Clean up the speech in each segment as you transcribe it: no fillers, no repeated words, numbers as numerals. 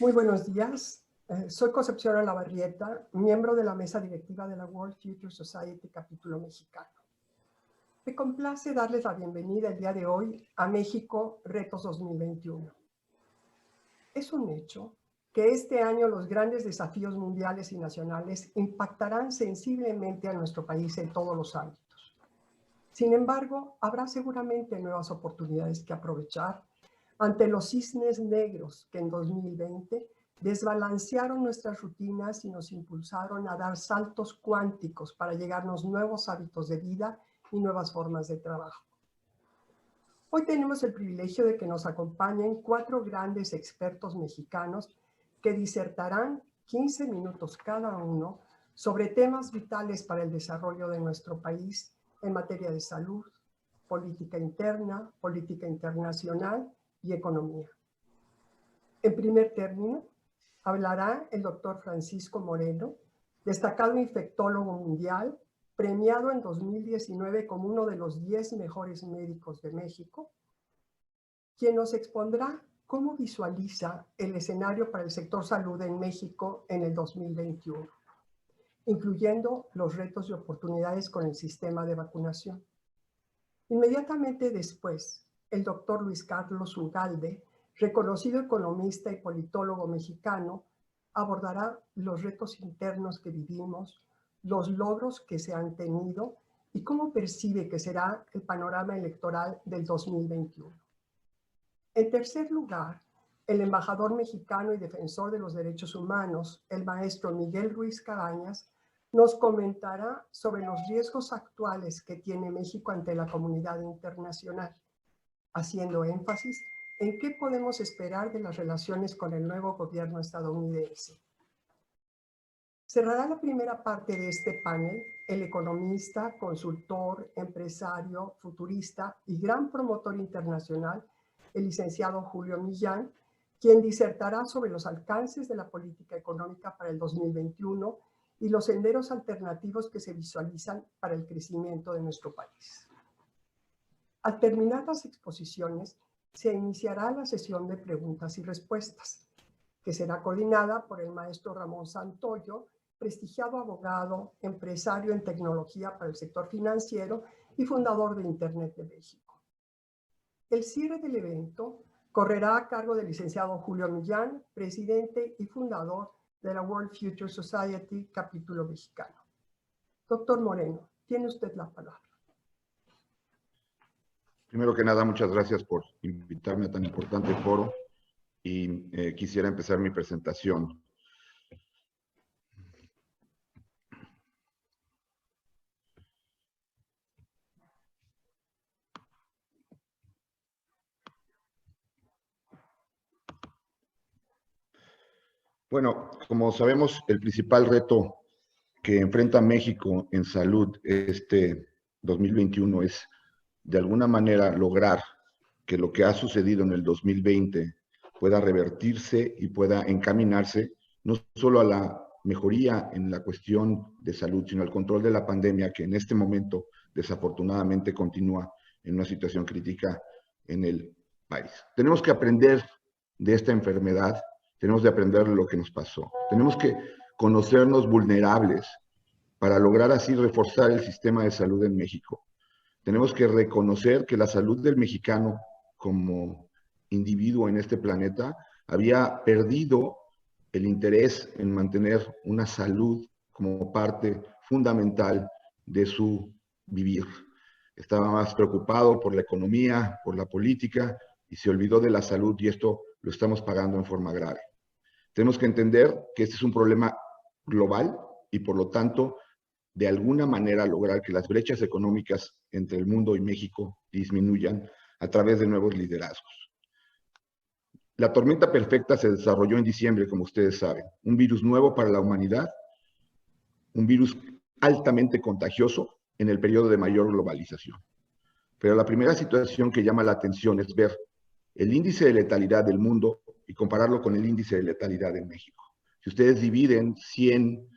Muy buenos días. Soy Concepción Olavarrieta, miembro de la mesa directiva de la World Future Society Capítulo Mexicano. Me complace darles la bienvenida el día de hoy a México Retos 2021. Es un hecho que este año los grandes desafíos mundiales y nacionales impactarán sensiblemente a nuestro país en todos los ámbitos. Sin embargo, habrá seguramente nuevas oportunidades que aprovechar ante los cisnes negros que en 2020 desbalancearon nuestras rutinas y nos impulsaron a dar saltos cuánticos para llegarnos nuevos hábitos de vida y nuevas formas de trabajo. Hoy tenemos el privilegio de que nos acompañen 4 grandes expertos mexicanos que disertarán 15 minutos cada uno sobre temas vitales para el desarrollo de nuestro país en materia de salud, política interna, política internacional y economía. En primer término, hablará el doctor Francisco Moreno, destacado infectólogo mundial, premiado en 2019 como uno de los 10 mejores médicos de México, quien nos expondrá cómo visualiza el escenario para el sector salud en México en el 2021, incluyendo los retos y oportunidades con el sistema de vacunación. Inmediatamente después, el doctor Luis Carlos Ugalde, reconocido economista y politólogo mexicano, abordará los retos internos que vivimos, los logros que se han tenido y cómo percibe que será el panorama electoral del 2021. En tercer lugar, el embajador mexicano y defensor de los derechos humanos, el maestro Miguel Ruiz Cabañas, nos comentará sobre los riesgos actuales que tiene México ante la comunidad internacional, haciendo énfasis en qué podemos esperar de las relaciones con el nuevo gobierno estadounidense. Cerrará la primera parte de este panel el economista, consultor, empresario, futurista y gran promotor internacional, el licenciado Julio Millán, quien disertará sobre los alcances de la política económica para el 2021 y los senderos alternativos que se visualizan para el crecimiento de nuestro país. Al terminar las exposiciones, se iniciará la sesión de preguntas y respuestas, que será coordinada por el maestro Ramón Santoyo, prestigiado abogado, empresario en tecnología para el sector financiero y fundador de Internet de México. El cierre del evento correrá a cargo del licenciado Julio Millán, presidente y fundador de la World Future Society Capítulo Mexicano. Doctor Moreno, tiene usted la palabra. Primero que nada, muchas gracias por invitarme a tan importante foro y quisiera empezar mi presentación. Bueno, como sabemos, el principal reto que enfrenta México en salud este 2021 es, de alguna manera, lograr que lo que ha sucedido en el 2020 pueda revertirse y pueda encaminarse no solo a la mejoría en la cuestión de salud, sino al control de la pandemia, que en este momento desafortunadamente continúa en una situación crítica en el país. Tenemos que aprender de esta enfermedad, tenemos que aprender lo que nos pasó, tenemos que conocernos vulnerables para lograr así reforzar el sistema de salud en México. Tenemos que reconocer que la salud del mexicano como individuo en este planeta había perdido el interés en mantener una salud como parte fundamental de su vivir. Estaba más preocupado por la economía, por la política, y se olvidó de la salud, y esto lo estamos pagando en forma grave. Tenemos que entender que este es un problema global y, por lo tanto, de alguna manera lograr que las brechas económicas entre el mundo y México disminuyan a través de nuevos liderazgos. La tormenta perfecta se desarrolló en diciembre, como ustedes saben, un virus nuevo para la humanidad, un virus altamente contagioso en el periodo de mayor globalización. Pero la primera situación que llama la atención es ver el índice de letalidad del mundo y compararlo con el índice de letalidad en México. Si ustedes dividen 100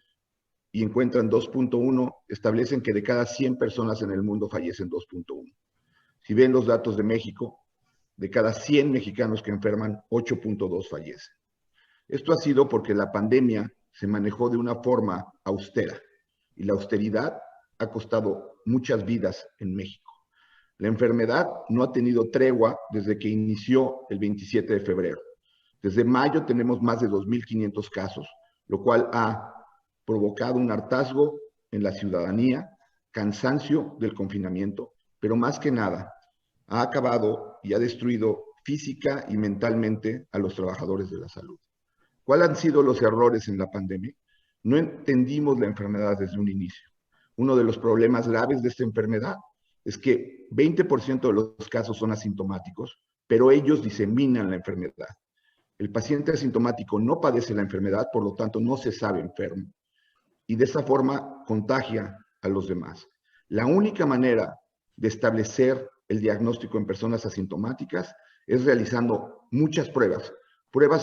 y encuentran 2.1, establecen que de cada 100 personas en el mundo fallecen 2.1. Si ven los datos de México, de cada 100 mexicanos que enferman, 8.2 fallecen. Esto ha sido porque la pandemia se manejó de una forma austera y la austeridad ha costado muchas vidas en México. La enfermedad no ha tenido tregua desde que inició el 27 de febrero. Desde mayo tenemos más de 2.500 casos, lo cual ha provocado un hartazgo en la ciudadanía, cansancio del confinamiento, pero más que nada ha acabado y ha destruido física y mentalmente a los trabajadores de la salud. ¿Cuáles han sido los errores en la pandemia? No entendimos la enfermedad desde un inicio. Uno de los problemas graves de esta enfermedad es que 20% de los casos son asintomáticos, pero ellos diseminan la enfermedad. El paciente asintomático no padece la enfermedad, por lo tanto no se sabe enfermo, y de esa forma contagia a los demás. La única manera de establecer el diagnóstico en personas asintomáticas es realizando muchas pruebas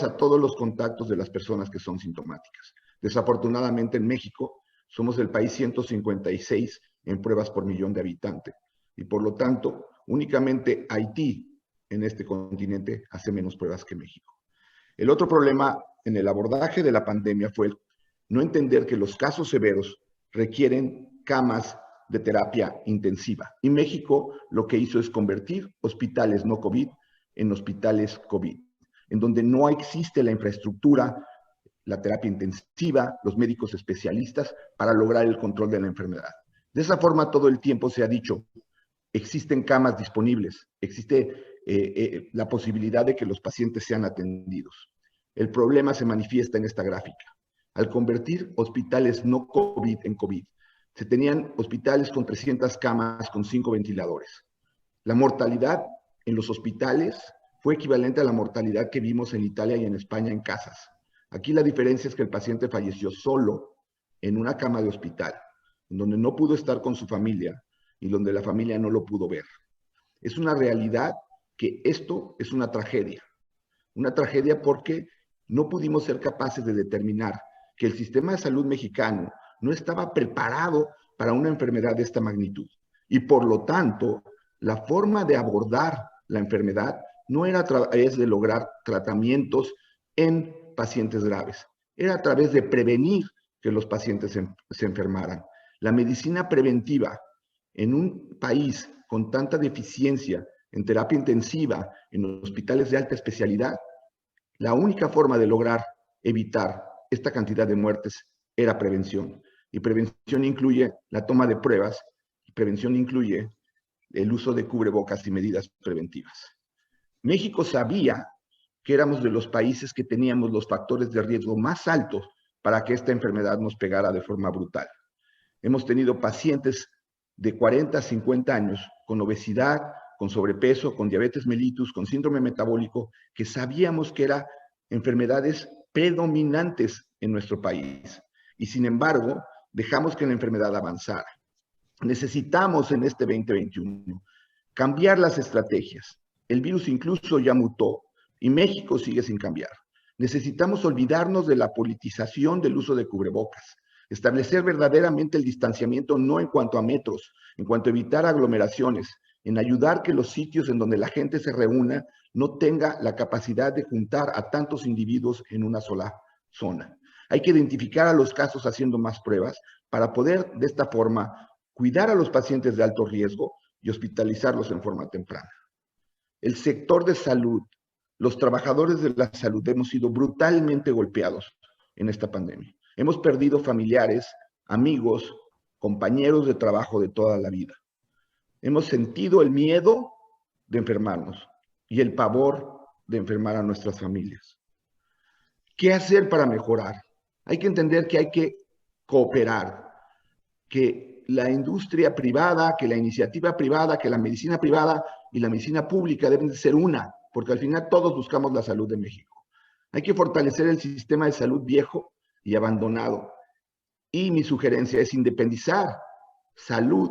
a todos los contactos de las personas que son sintomáticas. Desafortunadamente en México somos el país 156 en pruebas por millón de habitantes y por lo tanto únicamente Haití en este continente hace menos pruebas que México. El otro problema en el abordaje de la pandemia fue el no entender que los casos severos requieren camas de terapia intensiva. Y México lo que hizo es convertir hospitales no COVID en hospitales COVID, en donde no existe la infraestructura, la terapia intensiva, los médicos especialistas para lograr el control de la enfermedad. De esa forma todo el tiempo se ha dicho, existen camas disponibles, existe la posibilidad de que los pacientes sean atendidos. El problema se manifiesta en esta gráfica. Al convertir hospitales no COVID en COVID, se tenían hospitales con 300 camas con 5 ventiladores. La mortalidad en los hospitales fue equivalente a la mortalidad que vimos en Italia y en España en casas. Aquí la diferencia es que el paciente falleció solo en una cama de hospital, en donde no pudo estar con su familia y donde la familia no lo pudo ver. Es una realidad que esto es una tragedia porque no pudimos ser capaces de determinar que el sistema de salud mexicano no estaba preparado para una enfermedad de esta magnitud. Y por lo tanto, la forma de abordar la enfermedad no era a través de lograr tratamientos en pacientes graves, era a través de prevenir que los pacientes se enfermaran. La medicina preventiva en un país con tanta deficiencia en terapia intensiva, en hospitales de alta especialidad, la única forma de lograr evitar esta cantidad de muertes era prevención. Y prevención incluye la toma de pruebas, y prevención incluye el uso de cubrebocas y medidas preventivas. México sabía que éramos de los países que teníamos los factores de riesgo más altos para que esta enfermedad nos pegara de forma brutal. Hemos tenido pacientes de 40 a 50 años con obesidad, con sobrepeso, con diabetes mellitus, con síndrome metabólico, que sabíamos que eran enfermedades predominantes en nuestro país. Y sin embargo, dejamos que la enfermedad avanzara. Necesitamos en este 2021 cambiar las estrategias. El virus incluso ya mutó y México sigue sin cambiar. Necesitamos olvidarnos de la politización del uso de cubrebocas, establecer verdaderamente el distanciamiento no en cuanto a metros, en cuanto a evitar aglomeraciones, en ayudar que los sitios en donde la gente se reúna no tenga la capacidad de juntar a tantos individuos en una sola zona. Hay que identificar a los casos haciendo más pruebas para poder de esta forma cuidar a los pacientes de alto riesgo y hospitalizarlos en forma temprana. El sector de salud, los trabajadores de la salud hemos sido brutalmente golpeados en esta pandemia. Hemos perdido familiares, amigos, compañeros de trabajo de toda la vida. Hemos sentido el miedo de enfermarnos y el pavor de enfermar a nuestras familias. ¿Qué hacer para mejorar? Hay que entender que hay que cooperar, que la industria privada, que la iniciativa privada, que la medicina privada y la medicina pública deben de ser una, porque al final todos buscamos la salud de México. Hay que fortalecer el sistema de salud viejo y abandonado. Y mi sugerencia es independizar salud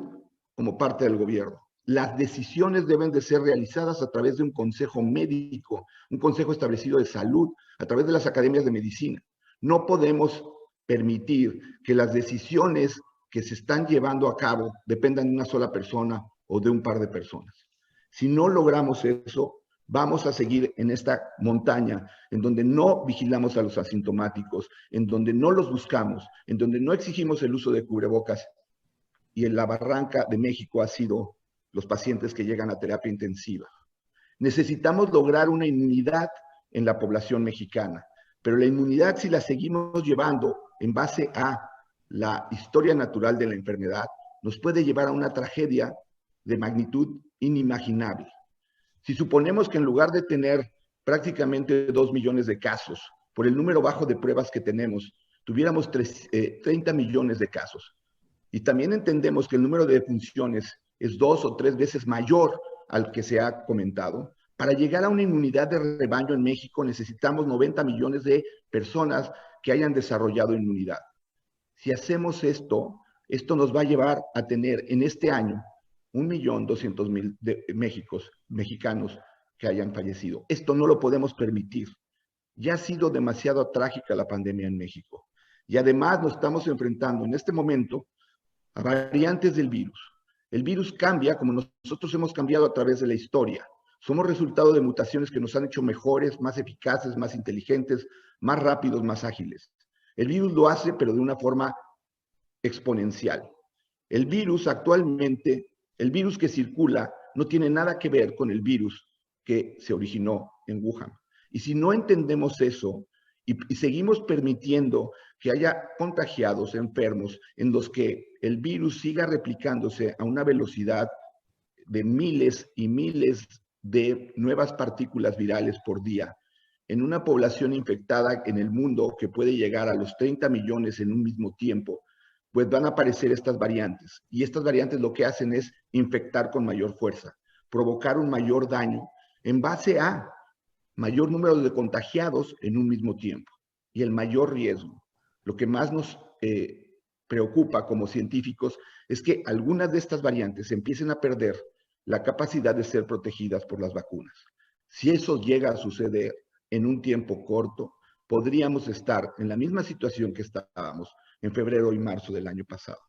como parte del gobierno. Las decisiones deben de ser realizadas a través de un consejo médico, un consejo establecido de salud, a través de las academias de medicina. No podemos permitir que las decisiones que se están llevando a cabo dependan de una sola persona o de un par de personas. Si no logramos eso, vamos a seguir en esta montaña en donde no vigilamos a los asintomáticos, en donde no los buscamos, en donde no exigimos el uso de cubrebocas. Y en la barranca de México ha sido los pacientes que llegan a terapia intensiva. Necesitamos lograr una inmunidad en la población mexicana, pero la inmunidad, si la seguimos llevando en base a la historia natural de la enfermedad, nos puede llevar a una tragedia de magnitud inimaginable. Si suponemos que en lugar de tener prácticamente 2 millones de casos, por el número bajo de pruebas que tenemos, tuviéramos 30 millones de casos, y también entendemos que el número de defunciones es 2 o 3 veces mayor al que se ha comentado, para llegar a una inmunidad de rebaño en México necesitamos 90 millones de personas que hayan desarrollado inmunidad. Si hacemos esto, esto nos va a llevar a tener en este año 1.200.000 mexicanos que hayan fallecido. Esto no lo podemos permitir. Ya ha sido demasiado trágica la pandemia en México. Y además nos estamos enfrentando en este momento a variantes del virus. El virus cambia como nosotros hemos cambiado a través de la historia. Somos resultado de mutaciones que nos han hecho mejores, más eficaces, más inteligentes, más rápidos, más ágiles. El virus lo hace, pero de una forma exponencial. El virus actualmente, el virus que circula, no tiene nada que ver con el virus que se originó en Wuhan. Y si no entendemos eso y seguimos permitiendo que haya contagiados, enfermos, en los que el virus siga replicándose a una velocidad de miles y miles de nuevas partículas virales por día, en una población infectada en el mundo que puede llegar a los 30 millones en un mismo tiempo, pues van a aparecer estas variantes. Y estas variantes lo que hacen es infectar con mayor fuerza, provocar un mayor daño en base a mayor número de contagiados en un mismo tiempo y el mayor riesgo. Lo que más nos preocupa como científicos es que algunas de estas variantes empiecen a perder la capacidad de ser protegidas por las vacunas. Si eso llega a suceder en un tiempo corto, podríamos estar en la misma situación que estábamos en febrero y marzo del año pasado.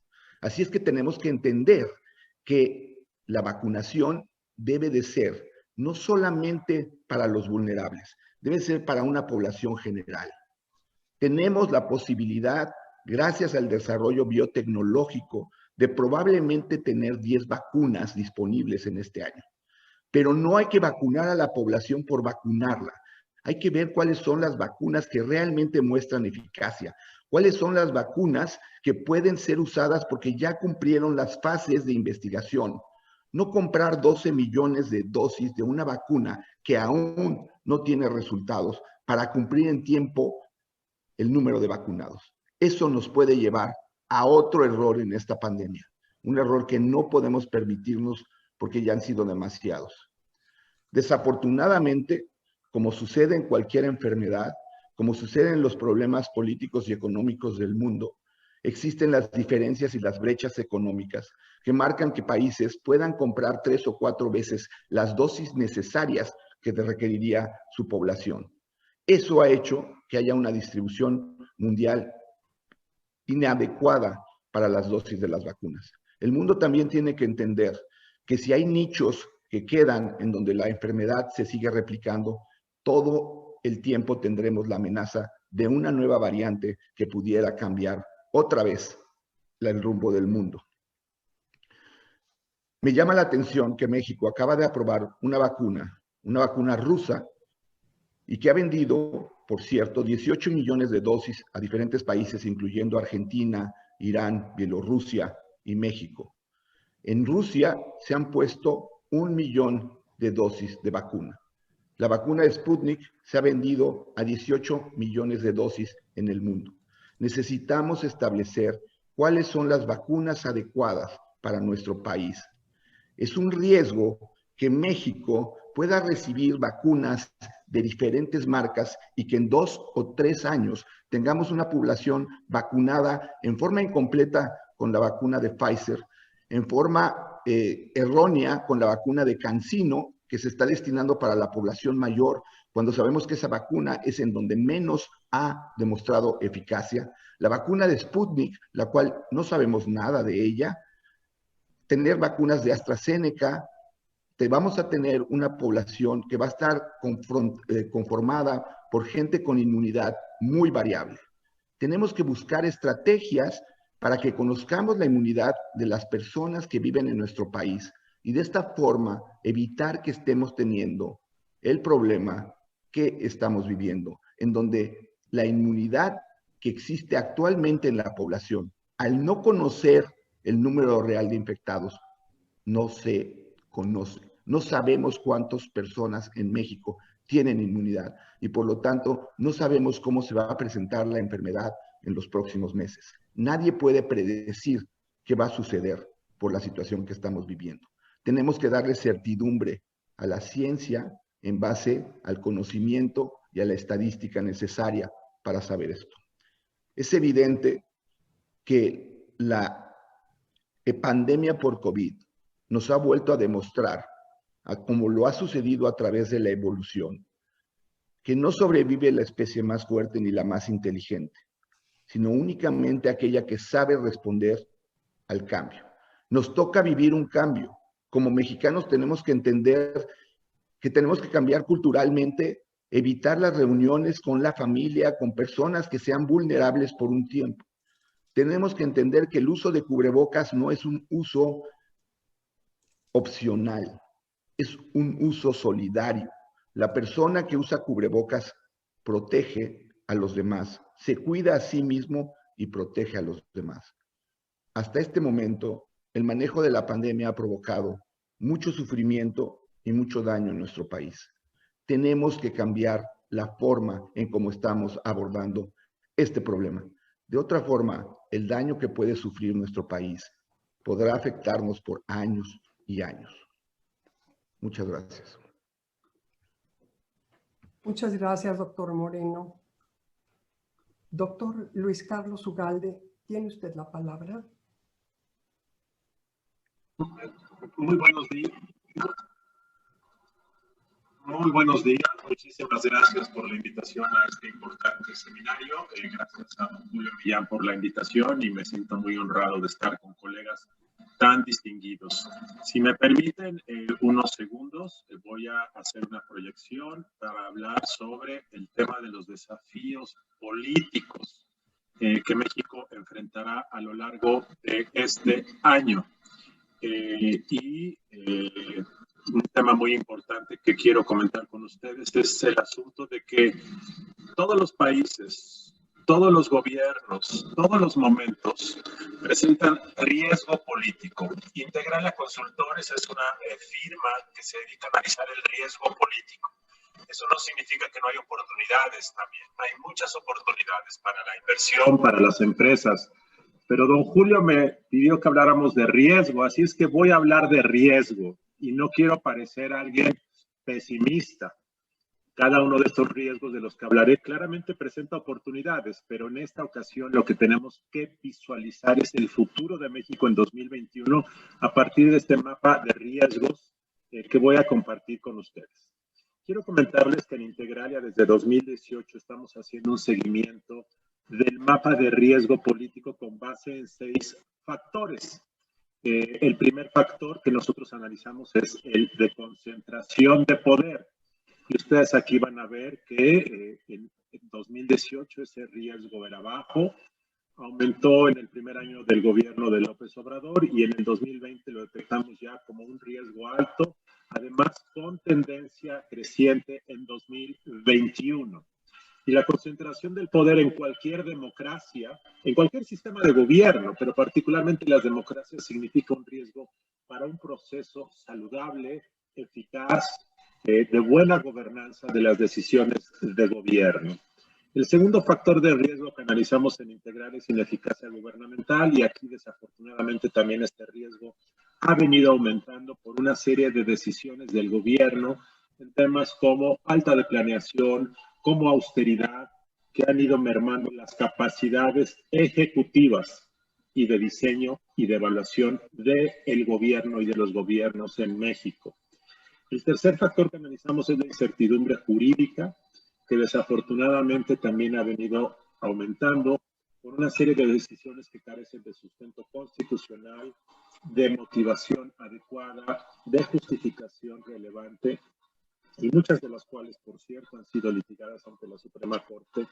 Así es que tenemos que entender que la vacunación debe de ser no solamente para los vulnerables, debe ser para una población general. Tenemos la posibilidad, gracias al desarrollo biotecnológico, de probablemente tener 10 vacunas disponibles en este año. Pero no hay que vacunar a la población por vacunarla. Hay que ver cuáles son las vacunas que realmente muestran eficacia, cuáles son las vacunas que pueden ser usadas porque ya cumplieron las fases de investigación. No comprar 12 millones de dosis de una vacuna que aún no tiene resultados para cumplir en tiempo el número de vacunados. Eso nos puede llevar a otro error en esta pandemia, un error que no podemos permitirnos porque ya han sido demasiados. Desafortunadamente, como sucede en cualquier enfermedad, como sucede en los problemas políticos y económicos del mundo, existen las diferencias y las brechas económicas que marcan que países puedan comprar 3 o 4 veces las dosis necesarias que requeriría su población. Eso ha hecho que haya una distribución mundial inadecuada para las dosis de las vacunas. El mundo también tiene que entender que si hay nichos que quedan en donde la enfermedad se sigue replicando, todo el tiempo tendremos la amenaza de una nueva variante que pudiera cambiar otra vez el rumbo del mundo. Me llama la atención que México acaba de aprobar una vacuna rusa, y que ha vendido, por cierto, 18 millones de dosis a diferentes países, incluyendo Argentina, Irán, Bielorrusia y México. En Rusia se han puesto 1 millón de dosis de vacuna. La vacuna de Sputnik se ha vendido a 18 millones de dosis en el mundo. Necesitamos establecer cuáles son las vacunas adecuadas para nuestro país. Es un riesgo que México pueda recibir vacunas de diferentes marcas y que en 2 o 3 años tengamos una población vacunada en forma incompleta con la vacuna de Pfizer, en forma errónea con la vacuna de CanSino, que se está destinando para la población mayor, cuando sabemos que esa vacuna es en donde menos ha demostrado eficacia. La vacuna de Sputnik, la cual no sabemos nada de ella. Tener vacunas de AstraZeneca, vamos a tener una población que va a estar conformada por gente con inmunidad muy variable. Tenemos que buscar estrategias para que conozcamos la inmunidad de las personas que viven en nuestro país y de esta forma evitar que estemos teniendo el problema que estamos viviendo, en donde la inmunidad que existe actualmente en la población, al no conocer el número real de infectados, no se conoce. No sabemos cuántas personas en México tienen inmunidad y por lo tanto no sabemos cómo se va a presentar la enfermedad en los próximos meses. Nadie puede predecir qué va a suceder por la situación que estamos viviendo. Tenemos que darle certidumbre a la ciencia en base al conocimiento y a la estadística necesaria para saber esto. Es evidente que la pandemia por COVID nos ha vuelto a demostrar, como lo ha sucedido a través de la evolución, que no sobrevive la especie más fuerte ni la más inteligente, sino únicamente aquella que sabe responder al cambio. Nos toca vivir un cambio. Como mexicanos tenemos que entender que tenemos que cambiar culturalmente, evitar las reuniones con la familia, con personas que sean vulnerables por un tiempo. Tenemos que entender que el uso de cubrebocas no es un uso opcional, es un uso solidario. La persona que usa cubrebocas protege a los demás, se cuida a sí mismo y protege a los demás. Hasta este momento, el manejo de la pandemia ha provocado mucho sufrimiento y mucho daño en nuestro país. Tenemos que cambiar la forma en cómo estamos abordando este problema. De otra forma, el daño que puede sufrir nuestro país podrá afectarnos por años y años. Muchas gracias. Muchas gracias, doctor Moreno. Doctor Luis Carlos Ugalde, ¿tiene usted la palabra? Muy buenos días. Muy buenos días. Muchísimas gracias por la invitación a este importante seminario. Gracias a don Julio Millán por la invitación y me siento muy honrado de estar con colegas tan distinguidos. Si me permiten unos segundos, voy a hacer una proyección para hablar sobre el tema de los desafíos políticos que México enfrentará a lo largo de este año. Un tema muy importante que quiero comentar con ustedes es el asunto de que todos los países, todos los gobiernos, todos los momentos presentan riesgo político. Integrala Consultores es una firma que se dedica a analizar el riesgo político. Eso no significa que no hay oportunidades también. Hay muchas oportunidades para la inversión, para las empresas. Pero don Julio me pidió que habláramos de riesgo, así es que voy a hablar de riesgo y no quiero parecer alguien pesimista. Cada uno de estos riesgos de los que hablaré claramente presenta oportunidades, pero en esta ocasión lo que tenemos que visualizar es el futuro de México en 2021 a partir de este mapa de riesgos que voy a compartir con ustedes. Quiero comentarles que en Integralia desde 2018 estamos haciendo un seguimiento del mapa de riesgo político con base en 6 factores. El primer factor que nosotros analizamos es el de concentración de poder. Y ustedes aquí van a ver que en 2018 ese riesgo era bajo, aumentó en el primer año del gobierno de López Obrador y en el 2020 lo detectamos ya como un riesgo alto, además con tendencia creciente en 2021. Y la concentración del poder en cualquier democracia, en cualquier sistema de gobierno, pero particularmente las democracias, significa un riesgo para un proceso saludable, eficaz, de buena gobernanza de las decisiones de gobierno. El segundo factor de riesgo que analizamos en Integral es ineficacia gubernamental y aquí desafortunadamente también este riesgo ha venido aumentando por una serie de decisiones del gobierno en temas como falta de planeación, como austeridad, que han ido mermando las capacidades ejecutivas y de diseño y de evaluación del gobierno y de los gobiernos en México. El tercer factor que analizamos es la incertidumbre jurídica, que desafortunadamente también ha venido aumentando por una serie de decisiones que carecen de sustento constitucional de motivación adecuada, de justificación relevante, y muchas de las cuales, por cierto, han sido litigadas ante la Suprema Corte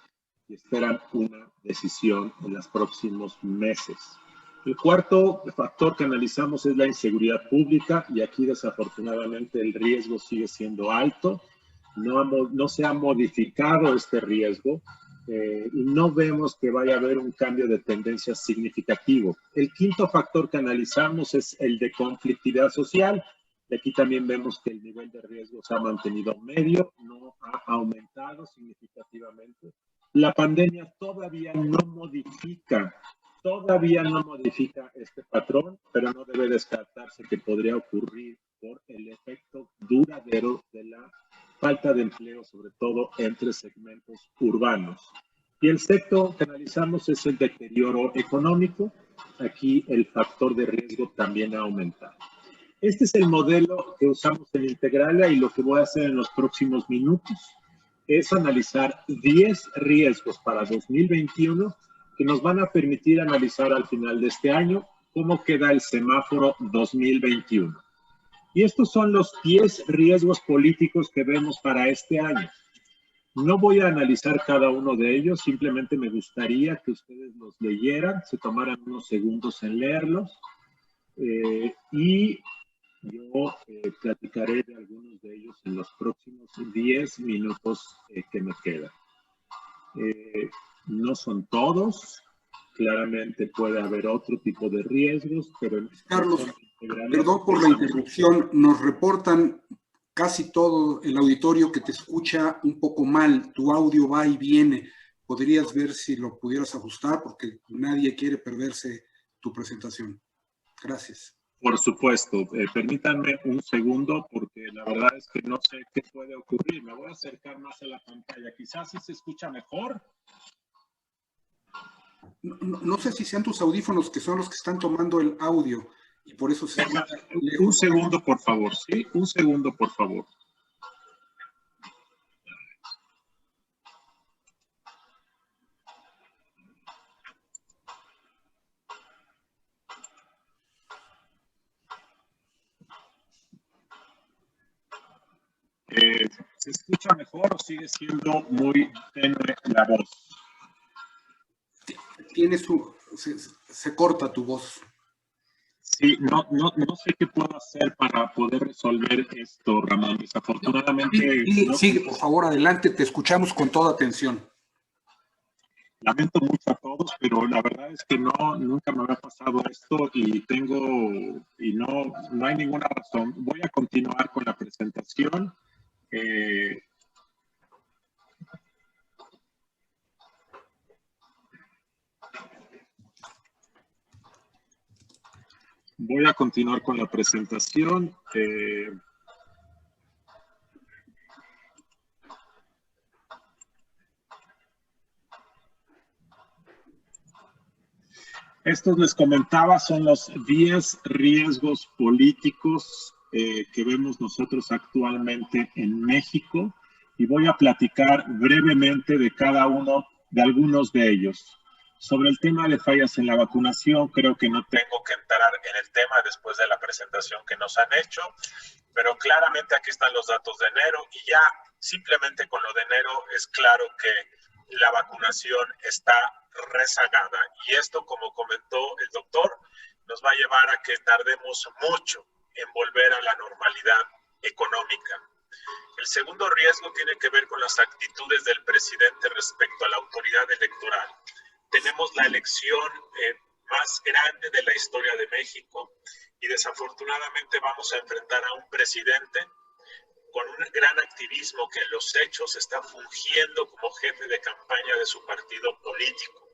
y esperan una decisión en los próximos meses. El cuarto factor que analizamos es la inseguridad pública, y aquí desafortunadamente el riesgo sigue siendo alto. No se ha modificado este riesgo y no vemos que vaya a haber un cambio de tendencia significativo. El quinto factor que analizamos es el de conflictividad social. Y aquí también vemos que el nivel de riesgo se ha mantenido medio, no ha aumentado significativamente. La pandemia todavía no modifica este patrón, pero no debe descartarse que podría ocurrir por el efecto duradero de la falta de empleo, sobre todo entre segmentos urbanos. Y el sexto que analizamos es el deterioro económico. Aquí el factor de riesgo también ha aumentado. Este es el modelo que usamos en Integralia, y lo que voy a hacer en los próximos minutos es analizar 10 riesgos para 2021 que nos van a permitir analizar al final de este año cómo queda el semáforo 2021. Y estos son los 10 riesgos políticos que vemos para este año. No voy a analizar cada uno de ellos, simplemente me gustaría que ustedes los leyeran, se tomaran unos segundos en leerlos, y yo platicaré de algunos de ellos en los próximos 10 minutos que me quedan. No son todos, claramente puede haber otro tipo de riesgos, pero... Carlos, perdón por la interrupción, nos reportan casi todo el auditorio que te escucha un poco mal, tu audio va y viene. ¿Podrías ver si lo pudieras ajustar? Porque nadie quiere perderse tu presentación. Gracias. Por supuesto, permítanme un segundo porque la verdad es que no sé qué puede ocurrir. Me voy a acercar más a la pantalla. Quizás si se escucha mejor. No sé si sean tus audífonos que son los que están tomando el audio y por eso se... Un segundo, por favor, ¿sí? Un segundo, por favor. ¿Se escucha mejor o sigue siendo muy tenue la voz? Se corta tu voz. Sí, no sé qué puedo hacer para poder resolver esto, Ramón. Desafortunadamente... Sigue, por favor, adelante, te escuchamos con toda atención. Lamento mucho a todos, pero la verdad es que nunca me había pasado esto y no hay ninguna razón. Voy a continuar con la presentación. Voy a continuar con la presentación. Estos les comentaba son los 10 riesgos políticos que vemos nosotros actualmente en México, y voy a platicar brevemente de cada uno de algunos de ellos. Sobre el tema de fallas en la vacunación, creo que no tengo que entrar en el tema después de la presentación que nos han hecho, pero claramente aquí están los datos de enero, y ya simplemente con lo de enero es claro que la vacunación está rezagada, y esto, como comentó el doctor, nos va a llevar a que tardemos mucho en volver a la normalidad económica. El segundo riesgo tiene que ver con las actitudes del presidente respecto a la autoridad electoral. Tenemos la elección más grande de la historia de México, y desafortunadamente vamos a enfrentar a un presidente con un gran activismo que en los hechos está fungiendo como jefe de campaña de su partido político.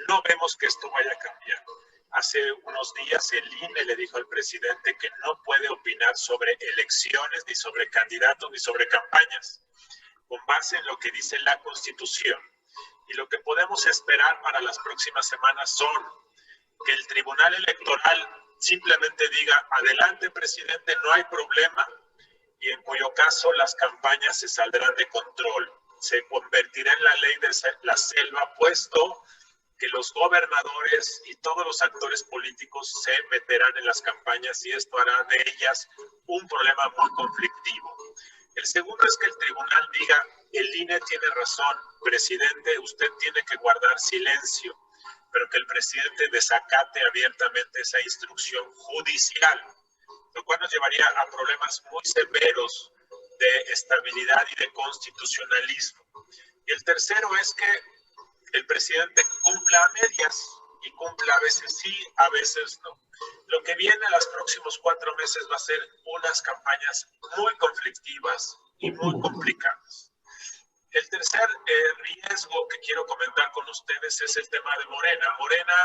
No vemos que esto vaya a cambiar. Hace unos días el INE le dijo al presidente que no puede opinar sobre elecciones, ni sobre candidatos, ni sobre campañas, con base en lo que dice la Constitución. Y lo que podemos esperar para las próximas semanas son que el Tribunal Electoral simplemente diga: adelante, presidente, no hay problema, y en cuyo caso las campañas se saldrán de control. Se convertirá en la ley de la selva, puesto que los gobernadores y todos los actores políticos se meterán en las campañas y esto hará de ellas un problema muy conflictivo. El segundo es que el tribunal diga, el INE tiene razón, presidente, usted tiene que guardar silencio, pero que el presidente desacate abiertamente esa instrucción judicial, lo cual nos llevaría a problemas muy severos de estabilidad y de constitucionalismo. Y el tercero es que el presidente cumpla a medias y cumpla a veces sí, a veces no. Lo que viene en los próximos 4 meses va a ser unas campañas muy conflictivas y muy complicadas. El tercer riesgo que quiero comentar con ustedes es el tema de Morena. Morena,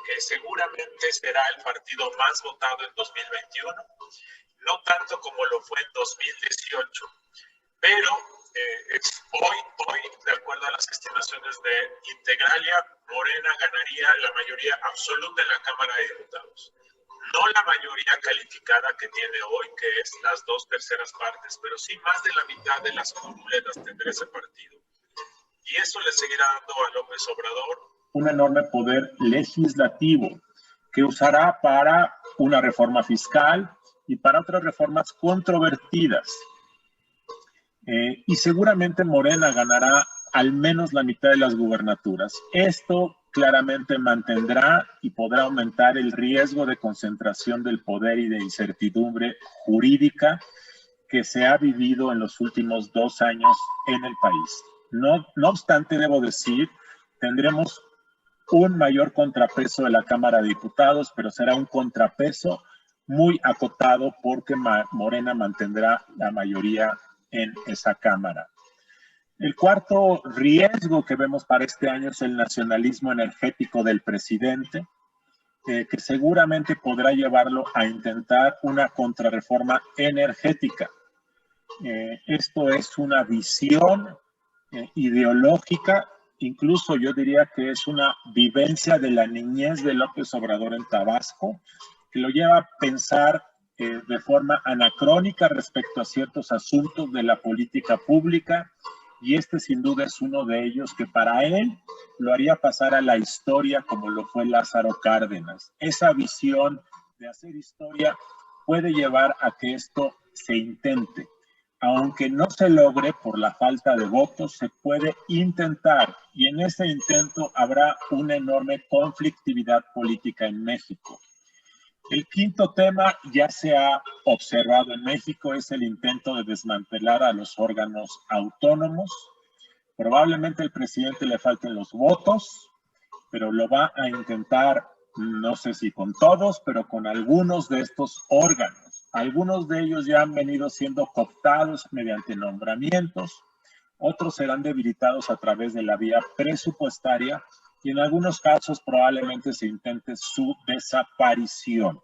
que seguramente será el partido más votado en 2021, no tanto como lo fue en 2018, pero hoy, de acuerdo a las estimaciones de Integralia, Morena ganaría la mayoría absoluta en la Cámara de Diputados. No la mayoría calificada que tiene hoy, que es las 2/3 partes, pero sí más de la mitad de las curules las tendrá ese partido. Y eso le seguirá dando a López Obrador un enorme poder legislativo que usará para una reforma fiscal y para otras reformas controvertidas. Y seguramente Morena ganará al menos la mitad de las gubernaturas. Esto claramente mantendrá y podrá aumentar el riesgo de concentración del poder y de incertidumbre jurídica que se ha vivido en los últimos 2 años en el país. No obstante, debo decir, tendremos un mayor contrapeso de la Cámara de Diputados, pero será un contrapeso muy acotado porque Morena mantendrá la mayoría en esa Cámara. El cuarto riesgo que vemos para este año es el nacionalismo energético del presidente, que seguramente podrá llevarlo a intentar una contrarreforma energética. Esto es una visión ideológica, incluso yo diría que es una vivencia de la niñez de López Obrador en Tabasco, que lo lleva a pensar de forma anacrónica respecto a ciertos asuntos de la política pública, y este sin duda es uno de ellos que para él lo haría pasar a la historia como lo fue Lázaro Cárdenas. Esa visión de hacer historia puede llevar a que esto se intente. Aunque no se logre por la falta de votos, se puede intentar, y en ese intento habrá una enorme conflictividad política en México. El quinto tema ya se ha observado en México, es el intento de desmantelar a los órganos autónomos. Probablemente al presidente le falten los votos, pero lo va a intentar, no sé si con todos, pero con algunos de estos órganos. Algunos de ellos ya han venido siendo cooptados mediante nombramientos, otros serán debilitados a través de la vía presupuestaria y en algunos casos probablemente se intente su desaparición.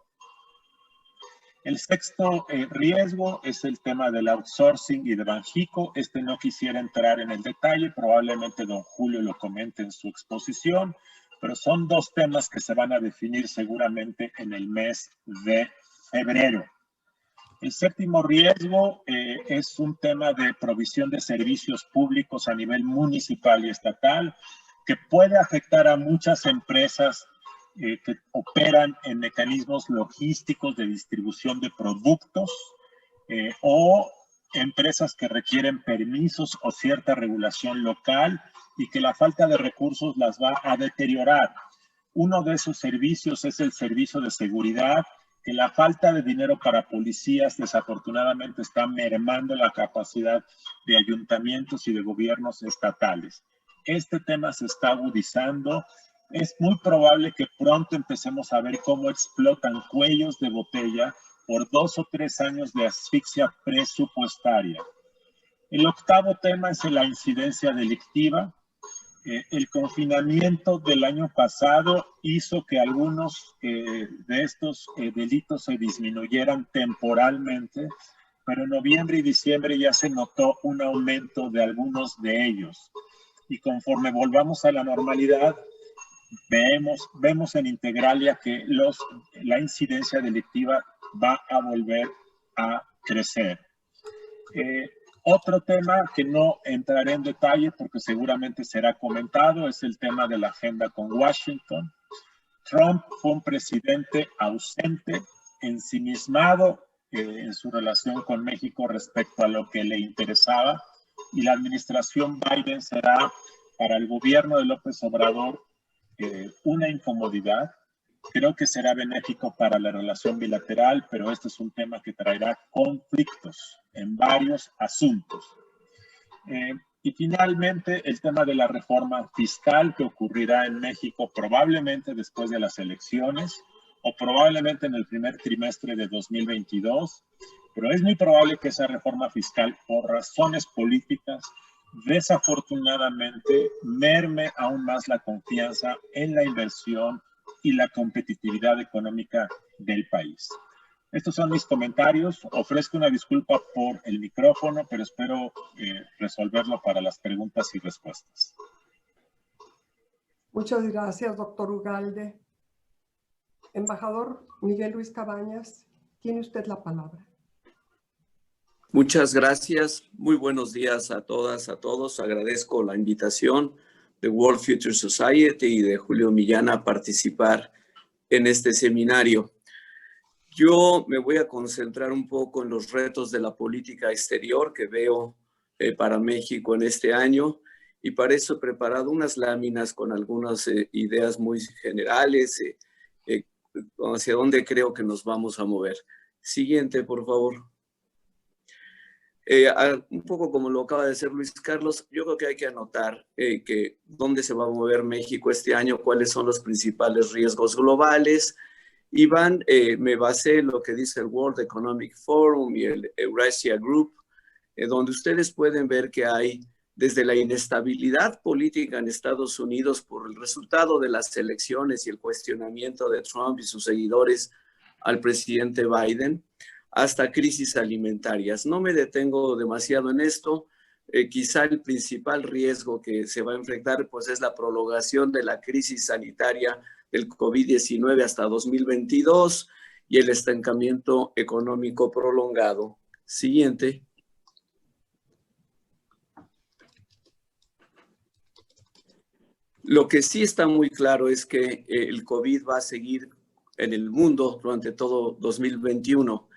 El sexto riesgo es el tema del outsourcing y de Banjico. No quisiera entrar en el detalle, probablemente don Julio lo comente en su exposición, pero son 2 temas que se van a definir seguramente en el mes de febrero. El séptimo riesgo es un tema de provisión de servicios públicos a nivel municipal y estatal que puede afectar a muchas empresas que operan en mecanismos logísticos de distribución de productos o empresas que requieren permisos o cierta regulación local y que la falta de recursos las va a deteriorar. Uno de esos servicios es el servicio de seguridad, que la falta de dinero para policías desafortunadamente está mermando la capacidad de ayuntamientos y de gobiernos estatales. Este tema se está agudizando. Es muy probable que pronto empecemos a ver cómo explotan cuellos de botella por 2 o 3 años de asfixia presupuestaria. El octavo tema es la incidencia delictiva. El confinamiento del año pasado hizo que algunos de estos delitos se disminuyeran temporalmente, pero en noviembre y diciembre ya se notó un aumento de algunos de ellos. Y conforme volvamos a la normalidad, vemos en Integralia que la incidencia delictiva va a volver a crecer. Otro tema que no entraré en detalle porque seguramente será comentado es el tema de la agenda con Washington. Trump fue un presidente ausente, ensimismado en su relación con México respecto a lo que le interesaba, y la administración Biden será para el gobierno de López Obrador una incomodidad. Creo que será benéfico para la relación bilateral, pero este es un tema que traerá conflictos en varios asuntos. Y finalmente, el tema de la reforma fiscal que ocurrirá en México probablemente después de las elecciones o probablemente en el primer trimestre de 2022, pero es muy probable que esa reforma fiscal, por razones políticas, desafortunadamente merme aún más la confianza en la inversión y la competitividad económica del país. Estos son mis comentarios. Ofrezco una disculpa por el micrófono, pero espero resolverlo para las preguntas y respuestas. Muchas gracias, doctor Ugalde. Embajador Miguel Luis Cabañas, tiene usted la palabra. Muchas gracias. Muy buenos días a todas, a todos. Agradezco la invitación de World Future Society y de Julio Millán a participar en este seminario. Yo me voy a concentrar un poco en los retos de la política exterior que veo para México en este año, y para eso he preparado unas láminas con algunas ideas muy generales hacia dónde creo que nos vamos a mover. Siguiente, por favor. Un poco como lo acaba de decir Luis Carlos, yo creo que hay que anotar que dónde se va a mover México este año, cuáles son los principales riesgos globales. Y me basé en lo que dice el World Economic Forum y el Eurasia Group, donde ustedes pueden ver que hay desde la inestabilidad política en Estados Unidos por el resultado de las elecciones y el cuestionamiento de Trump y sus seguidores al presidente Biden, hasta crisis alimentarias. No me detengo demasiado en esto. Quizá el principal riesgo que se va a enfrentar pues, es la prolongación de la crisis sanitaria del COVID-19 hasta 2022 y el estancamiento económico prolongado. Siguiente. Lo que sí está muy claro es que el COVID va a seguir en el mundo durante todo 2021.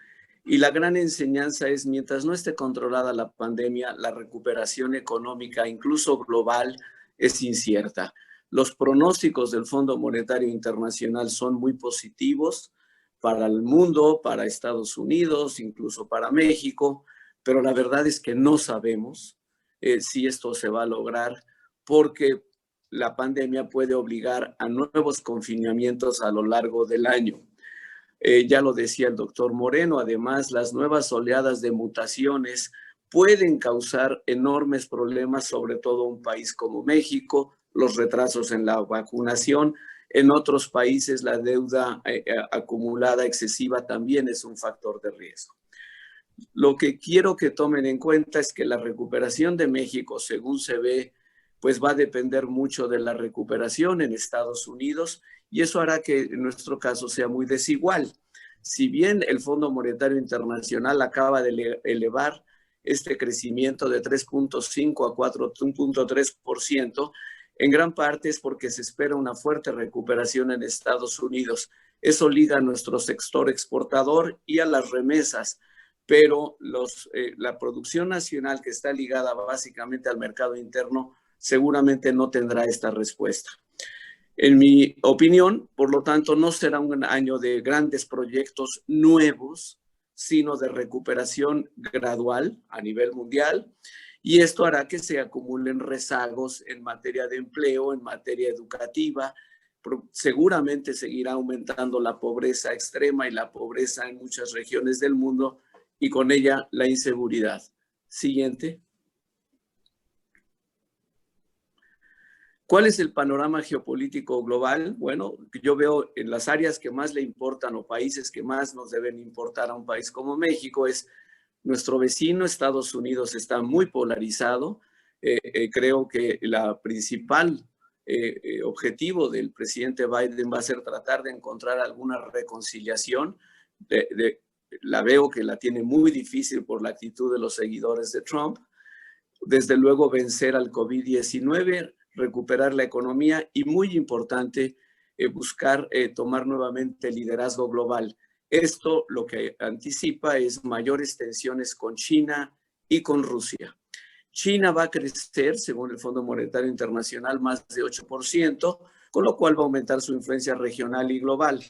Y la gran enseñanza es, mientras no esté controlada la pandemia, la recuperación económica, incluso global, es incierta. Los pronósticos del Fondo Monetario Internacional son muy positivos para el mundo, para Estados Unidos, incluso para México, pero la verdad es que no sabemos si esto se va a lograr, porque la pandemia puede obligar a nuevos confinamientos a lo largo del año. Ya lo decía el doctor Moreno, además las nuevas oleadas de mutaciones pueden causar enormes problemas, sobre todo en un país como México, los retrasos en la vacunación. En otros países la deuda acumulada excesiva también es un factor de riesgo. Lo que quiero que tomen en cuenta es que la recuperación de México, según se ve, pues va a depender mucho de la recuperación en Estados Unidos, y eso hará que en nuestro caso sea muy desigual. Si bien el Fondo Monetario Internacional acaba de elevar este crecimiento de 3.5 a 4.3%, en gran parte es porque se espera una fuerte recuperación en Estados Unidos. Eso liga a nuestro sector exportador y a las remesas, pero la producción nacional, que está ligada básicamente al mercado interno, seguramente no tendrá esta respuesta. En mi opinión, por lo tanto, no será un año de grandes proyectos nuevos, sino de recuperación gradual a nivel mundial, y esto hará que se acumulen rezagos en materia de empleo, en materia educativa. Seguramente seguirá aumentando la pobreza extrema y la pobreza en muchas regiones del mundo, y con ella la inseguridad. Siguiente. ¿Cuál es el panorama geopolítico global? Bueno, yo veo en las áreas que más le importan o países que más nos deben importar a un país como México es nuestro vecino, Estados Unidos, está muy polarizado. Creo que la principal objetivo del presidente Biden va a ser tratar de encontrar alguna reconciliación la veo que la tiene muy difícil por la actitud de los seguidores de Trump. Desde luego vencer al COVID-19, recuperar la economía y muy importante, buscar tomar nuevamente el liderazgo global. Esto lo que anticipa es mayores tensiones con China y con Rusia. China va a crecer, según el Fondo Monetario Internacional, más de 8%, con lo cual va a aumentar su influencia regional y global.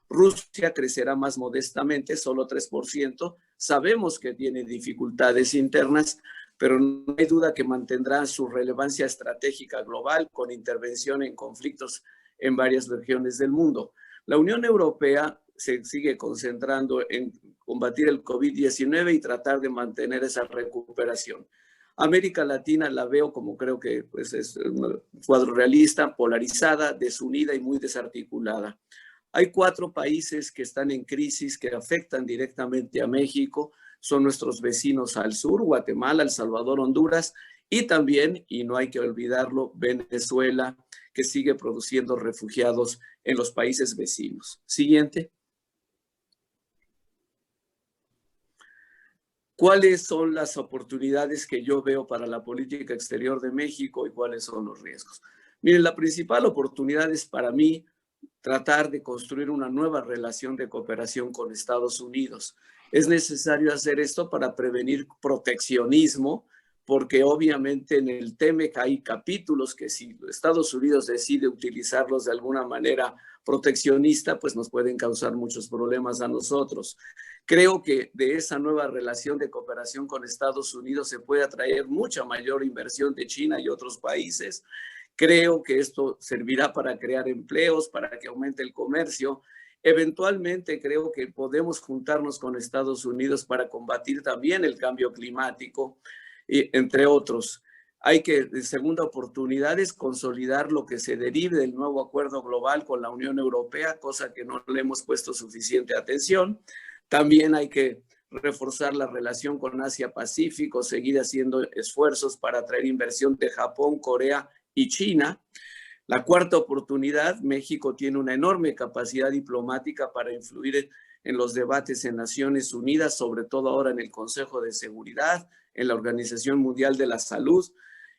Rusia crecerá más modestamente, solo 3%. Sabemos que tiene dificultades internas, pero no hay duda que mantendrá su relevancia estratégica global con intervención en conflictos en varias regiones del mundo. La Unión Europea se sigue concentrando en combatir el COVID-19 y tratar de mantener esa recuperación. América Latina la veo como creo que pues, es un cuadro realista, polarizada, desunida y muy desarticulada. Hay 4 países que están en crisis que afectan directamente a México. Son nuestros vecinos al sur, Guatemala, El Salvador, Honduras y también, y no hay que olvidarlo, Venezuela, que sigue produciendo refugiados en los países vecinos. Siguiente. ¿Cuáles son las oportunidades que yo veo para la política exterior de México y cuáles son los riesgos? Miren, la principal oportunidad es para mí tratar de construir una nueva relación de cooperación con Estados Unidos. Es necesario hacer esto para prevenir proteccionismo, porque obviamente en el TEMEC hay capítulos que si Estados Unidos decide utilizarlos de alguna manera proteccionista, pues nos pueden causar muchos problemas a nosotros. Creo que de esa nueva relación de cooperación con Estados Unidos se puede atraer mucha mayor inversión de China y otros países. Creo que esto servirá para crear empleos, para que aumente el comercio. Eventualmente creo que podemos juntarnos con Estados Unidos para combatir también el cambio climático, entre otros. Hay que, segunda oportunidad, es consolidar lo que se derive del nuevo acuerdo global con la Unión Europea, cosa que no le hemos puesto suficiente atención. También hay que reforzar la relación con Asia-Pacífico, seguir haciendo esfuerzos para atraer inversión de Japón, Corea y China. La cuarta oportunidad, México tiene una enorme capacidad diplomática para influir en los debates en Naciones Unidas, sobre todo ahora en el Consejo de Seguridad, en la Organización Mundial de la Salud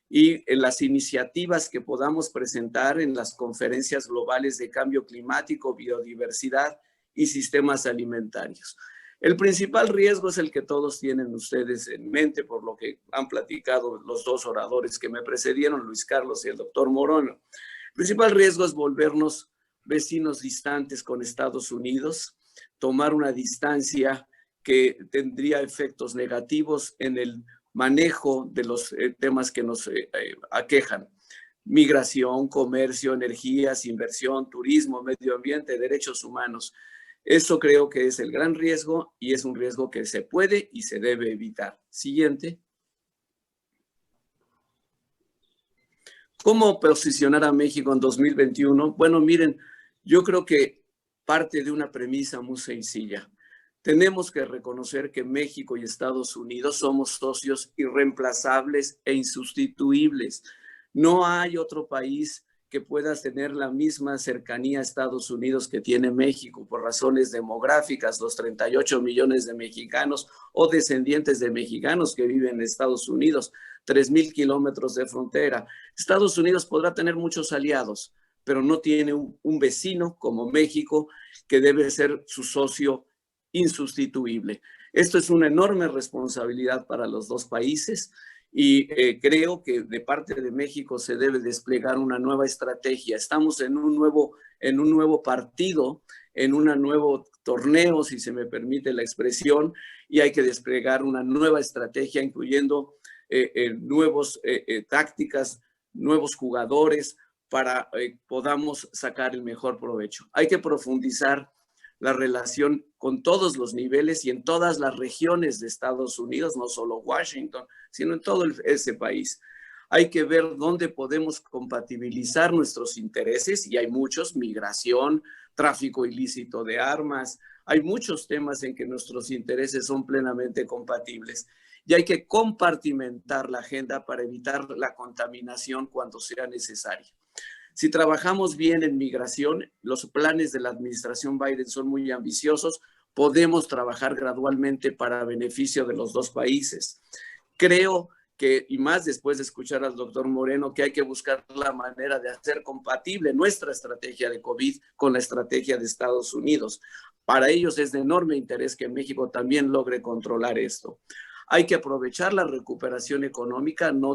y en las iniciativas que podamos presentar en las conferencias globales de cambio climático, biodiversidad y sistemas alimentarios. El principal riesgo es el que todos tienen ustedes en mente, por lo que han platicado los 2 oradores que me precedieron, Luis Carlos y el doctor Morón. El principal riesgo es volvernos vecinos distantes con Estados Unidos, tomar una distancia que tendría efectos negativos en el manejo de los temas que nos aquejan. Migración, comercio, energías, inversión, turismo, medio ambiente, derechos humanos. Eso creo que es el gran riesgo y es un riesgo que se puede y se debe evitar. Siguiente. ¿Cómo posicionar a México en 2021? Bueno, miren, yo creo que parte de una premisa muy sencilla. Tenemos que reconocer que México y Estados Unidos somos socios irreemplazables e insustituibles. No hay otro país que pueda tener la misma cercanía a Estados Unidos que tiene México por razones demográficas, los 38 millones de mexicanos o descendientes de mexicanos que viven en Estados Unidos, 3,000 kilómetros de frontera. Estados Unidos podrá tener muchos aliados, pero no tiene un vecino como México que debe ser su socio insustituible. Esto es una enorme responsabilidad para los 2 países. Y creo que de parte de México se debe desplegar una nueva estrategia. Estamos en un nuevo partido, en un nuevo torneo, si se me permite la expresión, y hay que desplegar una nueva estrategia, incluyendo nuevas tácticas, nuevos jugadores, para podamos sacar el mejor provecho. Hay que profundizar la relación con todos los niveles y en todas las regiones de Estados Unidos, no solo Washington, sino en todo ese país. Hay que ver dónde podemos compatibilizar nuestros intereses, y hay muchos: migración, tráfico ilícito de armas. Hay muchos temas en que nuestros intereses son plenamente compatibles. Y hay que compartimentar la agenda para evitar la contaminación cuando sea necesario. Si trabajamos bien en migración, los planes de la administración Biden son muy ambiciosos, podemos trabajar gradualmente para beneficio de los dos países. Creo que, y más después de escuchar al doctor Moreno, que hay que buscar la manera de hacer compatible nuestra estrategia de COVID con la estrategia de Estados Unidos. Para ellos es de enorme interés que México también logre controlar esto. Hay que aprovechar la recuperación económica, no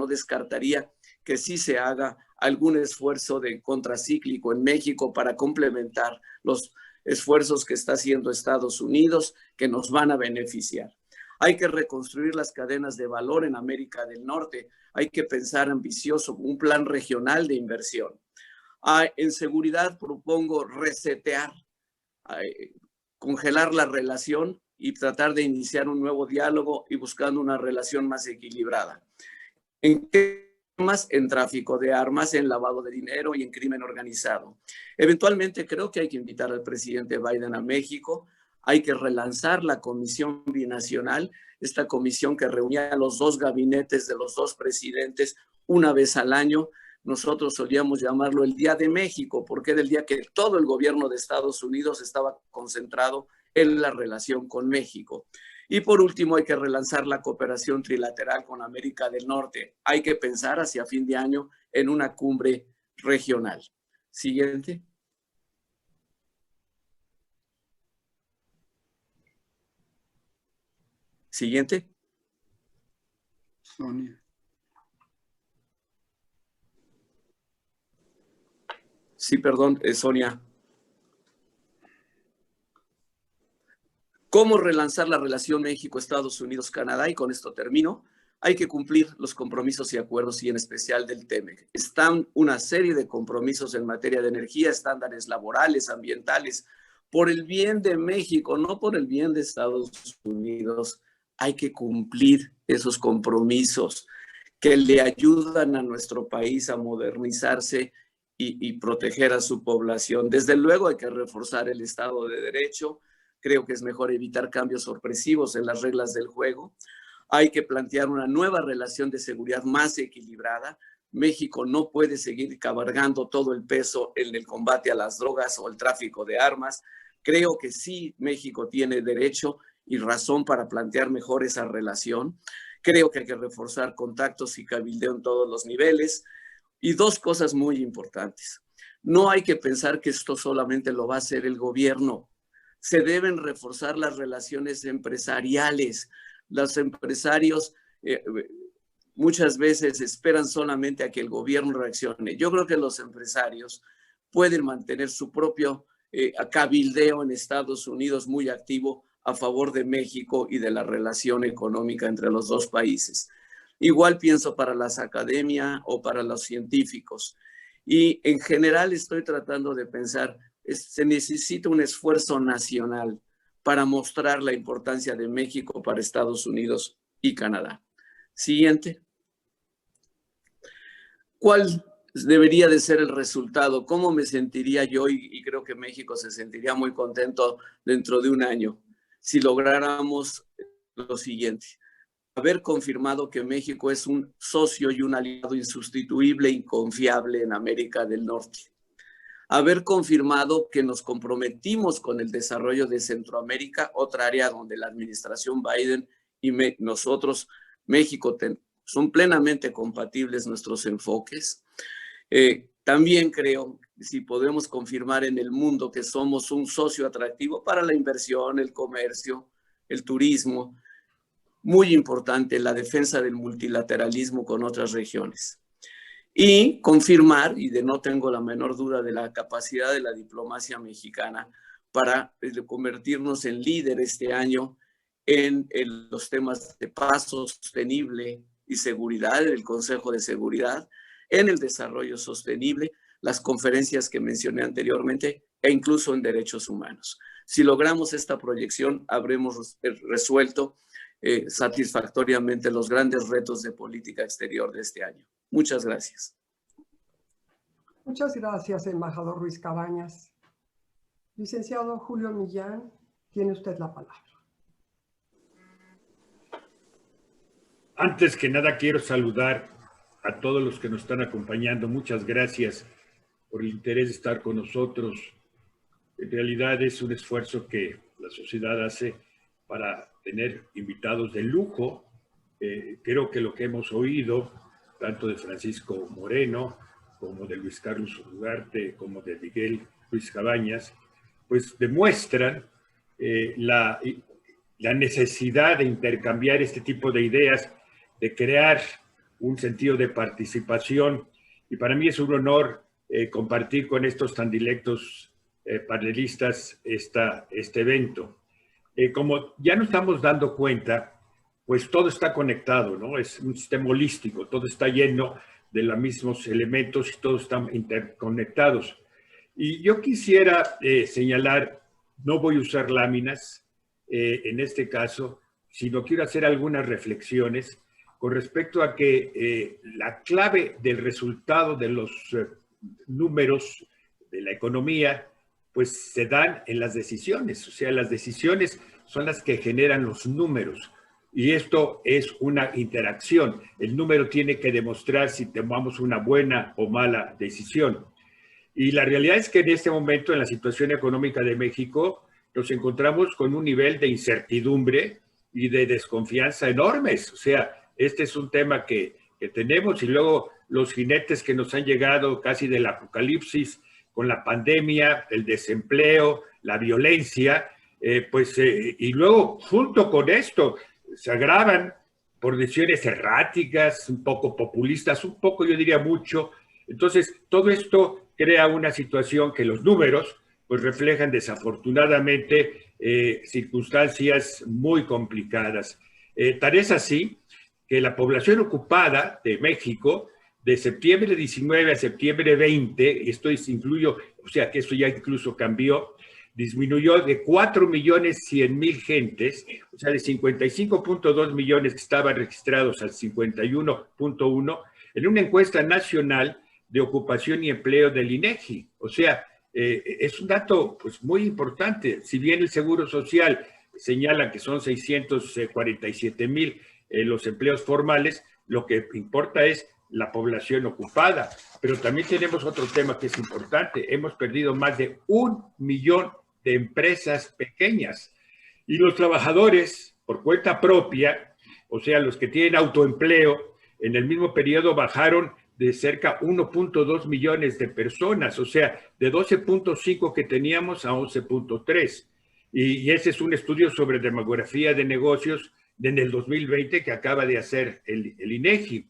descartaría que sí se haga algún esfuerzo de contracíclico en México para complementar los esfuerzos que está haciendo Estados Unidos, que nos van a beneficiar. Hay que reconstruir las cadenas de valor en América del Norte. Hay que pensar ambicioso, un plan regional de inversión. En seguridad propongo resetear, congelar la relación y tratar de iniciar un nuevo diálogo y buscando una relación más equilibrada. ¿En qué temas? En tráfico de armas, en lavado de dinero y en crimen organizado. Eventualmente creo que hay que invitar al presidente Biden a México. Hay que relanzar la comisión binacional, esta comisión que reunía a los dos gabinetes de los dos presidentes una vez al año. Nosotros solíamos llamarlo el Día de México, porque era el día que todo el gobierno de Estados Unidos estaba concentrado en la relación con México. Y por último, hay que relanzar la cooperación trilateral con América del Norte. Hay que pensar hacia fin de año en una cumbre regional. Siguiente. Siguiente. Sonia. Sí, perdón, Sonia. ¿Cómo relanzar la relación México-Estados Unidos-Canadá? Y con esto termino. Hay que cumplir los compromisos y acuerdos, y en especial del TEMEC. Están una serie de compromisos en materia de energía, estándares laborales, ambientales, por el bien de México, no por el bien de Estados Unidos. Hay que cumplir esos compromisos que le ayudan a nuestro país a modernizarse y proteger a su población. Desde luego hay que reforzar el Estado de Derecho. Creo que es mejor evitar cambios sorpresivos en las reglas del juego. Hay que plantear una nueva relación de seguridad más equilibrada. México no puede seguir cabalgando todo el peso en el combate a las drogas o el tráfico de armas. Creo que sí, México tiene derecho y razón para plantear mejor esa relación. Creo que hay que reforzar contactos y cabildeo en todos los niveles. Y dos cosas muy importantes. No hay que pensar que esto solamente lo va a hacer el gobierno. Se deben reforzar las relaciones empresariales. Los empresarios muchas veces esperan solamente a que el gobierno reaccione. Yo creo que los empresarios pueden mantener su propio cabildeo en Estados Unidos muy activo a favor de México y de la relación económica entre los dos países. Igual pienso para las academias o para los científicos. Y en general estoy tratando de pensar, se necesita un esfuerzo nacional para mostrar la importancia de México para Estados Unidos y Canadá. Siguiente. ¿Cuál debería de ser el resultado? ¿Cómo me sentiría yo? Y creo que México se sentiría muy contento dentro de un año si lográramos lo siguiente. Haber confirmado que México es un socio y un aliado insustituible e inconfiable en América del Norte. Haber confirmado que nos comprometimos con el desarrollo de Centroamérica, otra área donde la administración Biden y nosotros, México, son plenamente compatibles nuestros enfoques. También creo, si podemos confirmar en el mundo que somos un socio atractivo para la inversión, el comercio, el turismo, muy importante la defensa del multilateralismo con otras regiones. Y confirmar, y no tengo la menor duda de la capacidad de la diplomacia mexicana para convertirnos en líder este año en los temas de paz sostenible y seguridad, el Consejo de Seguridad, en el desarrollo sostenible, las conferencias que mencioné anteriormente e incluso en derechos humanos. Si logramos esta proyección, habremos resuelto satisfactoriamente los grandes retos de política exterior de este año. Muchas gracias. Muchas gracias, embajador Ruiz Cabañas. Licenciado Julio Millán, tiene usted la palabra. Antes que nada, quiero saludar a todos los que nos están acompañando. Muchas gracias por el interés de estar con nosotros En realidad es un esfuerzo que la sociedad hace para tener invitados de lujo. Creo que lo que hemos oído, tanto de Francisco Moreno, como de Luis Carlos Ugarte, como de Miguel Ruiz Cabañas, pues demuestran la necesidad de intercambiar este tipo de ideas, de crear un sentido de participación. Y para mí es un honor compartir con estos tan dilectos panelistas este evento. Como ya nos estamos dando cuenta, pues todo está conectado, ¿no? Es un sistema holístico, todo está lleno de los mismos elementos y todos están interconectados. Y yo quisiera señalar, no voy a usar láminas en este caso, sino quiero hacer algunas reflexiones con respecto a que la clave del resultado de los números de la economía, pues se dan en las decisiones. O sea, las decisiones son las que generan los números. Y esto es una interacción. El número tiene que demostrar si tomamos una buena o mala decisión. Y la realidad es que en este momento, en la situación económica de México, nos encontramos con un nivel de incertidumbre y de desconfianza enormes. O sea, este es un tema que tenemos, y luego los jinetes que nos han llegado casi del apocalipsis con la pandemia, el desempleo, la violencia, y luego junto con esto se agravan por decisiones erráticas, un poco populistas, un poco, yo diría mucho. Entonces, todo esto crea una situación que los números pues reflejan desafortunadamente circunstancias muy complicadas. Tal es así que la población ocupada de México, de septiembre 19 a septiembre 20, esto incluyo, o sea que esto ya incluso cambió, disminuyó de 4.100.000 gentes, o sea, de 55.2 millones que estaban registrados al 51.1, en una encuesta nacional de ocupación y empleo del INEGI. O sea, es un dato pues, muy importante. Si bien el Seguro Social señala que son 647.000 los empleos formales, lo que importa es la población ocupada. Pero también tenemos otro tema que es importante. Hemos perdido más de 1 millón de empresas pequeñas. Y los trabajadores, por cuenta propia, o sea, los que tienen autoempleo, en el mismo periodo bajaron de cerca 1.2 millones de personas, o sea, de 12.5 que teníamos a 11.3. Y ese es un estudio sobre demografía de negocios en el 2020 que acaba de hacer el INEGI.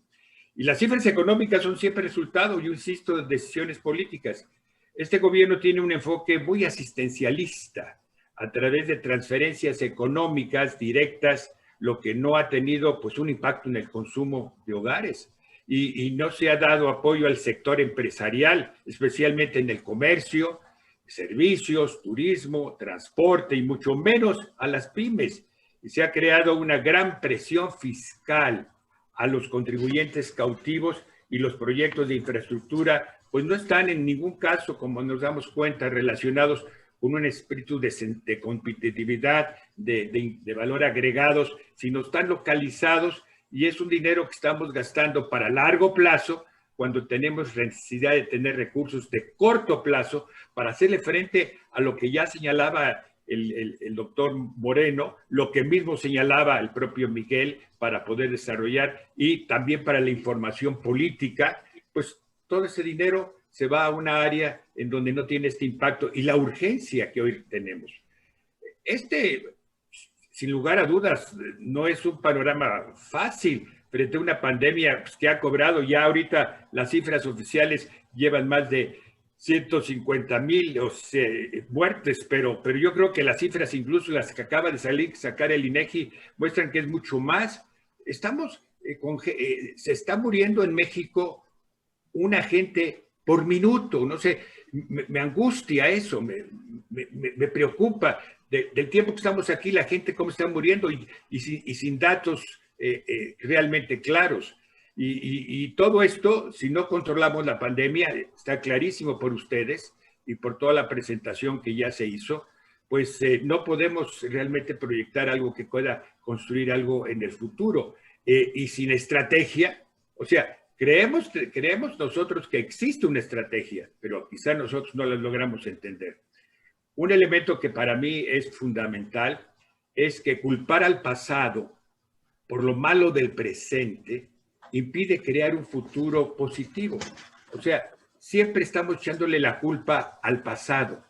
Y las cifras económicas son siempre resultado, yo insisto, de decisiones políticas. Este gobierno tiene un enfoque muy asistencialista a través de transferencias económicas directas, lo que no ha tenido pues, un impacto en el consumo de hogares. Y no se ha dado apoyo al sector empresarial, especialmente en el comercio, servicios, turismo, transporte y mucho menos a las pymes. Y se ha creado una gran presión fiscal a los contribuyentes cautivos y los proyectos de infraestructura pues no están en ningún caso, como nos damos cuenta, relacionados con un espíritu de competitividad, de valor agregados, sino están localizados y es un dinero que estamos gastando para largo plazo cuando tenemos necesidad de tener recursos de corto plazo para hacerle frente a lo que ya señalaba el doctor Moreno, lo que mismo señalaba el propio Miguel para poder desarrollar y también para la información política, pues todo ese dinero se va a una área en donde no tiene este impacto y la urgencia que hoy tenemos. Sin lugar a dudas, no es un panorama fácil frente a una pandemia que ha cobrado ya ahorita las cifras oficiales llevan más de 150,000 muertes, pero yo creo que las cifras, incluso las que acaba de sacar el INEGI, muestran que es mucho más. Se está muriendo en México una gente por minuto, no sé, me angustia eso, me preocupa. Del tiempo que estamos aquí, la gente cómo está muriendo y sin datos realmente claros. Y todo esto, si no controlamos la pandemia, está clarísimo por ustedes y por toda la presentación que ya se hizo, pues no podemos realmente proyectar algo que pueda construir algo en el futuro. Y sin estrategia, o sea, creemos nosotros que existe una estrategia, pero quizá nosotros no la logramos entender. un elemento que para mí es fundamental es que culpar al pasado por lo malo del presente impide crear un futuro positivo. O sea, siempre estamos echándole la culpa al pasado.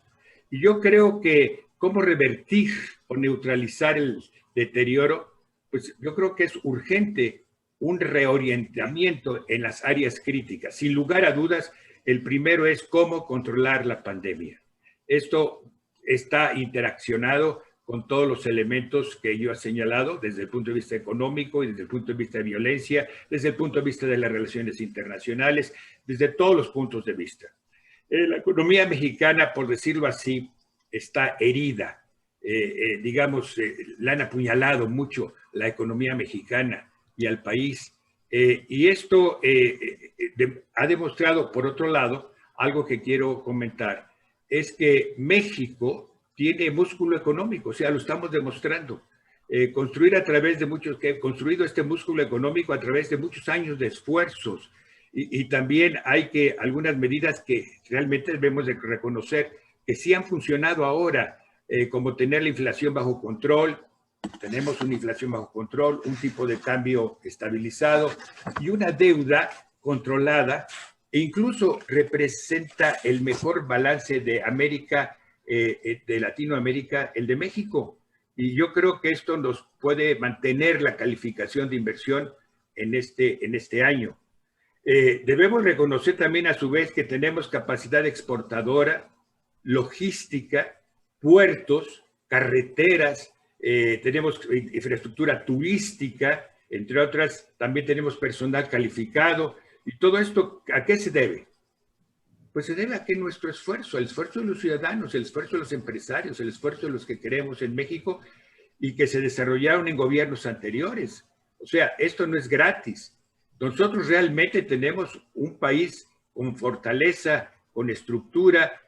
Y yo creo que cómo revertir o neutralizar el deterioro, pues yo creo que es urgente un reorientamiento en las áreas críticas. Sin lugar a dudas, el primero es cómo controlar la pandemia. Esto está interaccionado con todos los elementos que yo he señalado desde el punto de vista económico y desde el punto de vista de violencia, desde el punto de vista de las relaciones internacionales, desde todos los puntos de vista. La economía mexicana, por decirlo así, está herida. La han apuñalado mucho la economía mexicana y al país. Y esto ha demostrado, por otro lado, algo que quiero comentar, es que México tiene músculo económico, o sea, lo estamos demostrando. Construido este músculo económico a través de muchos años de esfuerzos. Y también hay algunas medidas que realmente debemos de reconocer que sí han funcionado ahora, como tener la inflación bajo control. Tenemos una inflación bajo control, un tipo de cambio estabilizado y una deuda controlada, e incluso representa el mejor balance de América, de Latinoamérica, el de México. Y yo creo que esto nos puede mantener la calificación de inversión en este año. Debemos reconocer también a su vez que tenemos capacidad exportadora, logística, puertos, carreteras, tenemos infraestructura turística, entre otras, también tenemos personal calificado. ¿Y todo esto a qué se debe? Pues se debe a que nuestro esfuerzo, el esfuerzo de los ciudadanos, el esfuerzo de los empresarios, el esfuerzo de los que queremos en México y que se desarrollaron en gobiernos anteriores. O sea, esto no es gratis. Nosotros realmente tenemos un país con fortaleza, con estructura,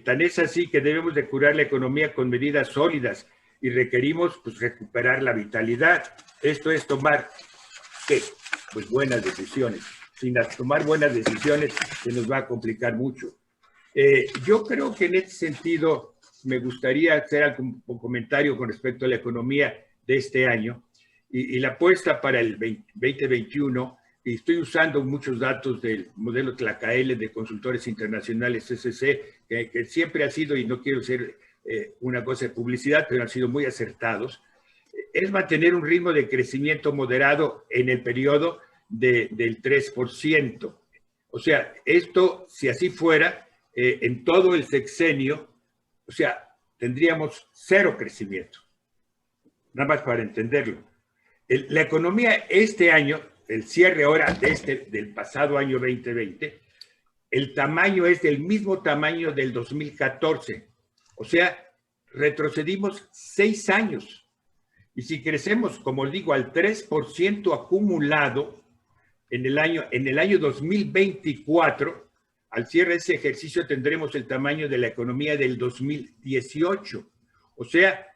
tan es así que debemos de curar la economía con medidas sólidas y requerimos pues, recuperar la vitalidad. Esto es tomar, ¿qué? Pues buenas decisiones. Sin tomar buenas decisiones se nos va a complicar mucho. Yo creo que en este sentido me gustaría hacer algún comentario con respecto a la economía de este año y la apuesta para el 2021. Y estoy usando muchos datos del modelo Tlacaele de consultores internacionales CCC, que siempre ha sido, y no quiero ser una cosa de publicidad, pero han sido muy acertados, es mantener un ritmo de crecimiento moderado en el periodo del 3%. O sea, esto, si así fuera, en todo el sexenio, o sea, tendríamos cero crecimiento. Nada más para entenderlo. La economía este año, el cierre ahora del pasado año 2020, el tamaño es del mismo tamaño del 2014. O sea, retrocedimos 6 años. Y si crecemos, como digo, al 3% acumulado en el año 2024, al cierre de ese ejercicio tendremos el tamaño de la economía del 2018. O sea,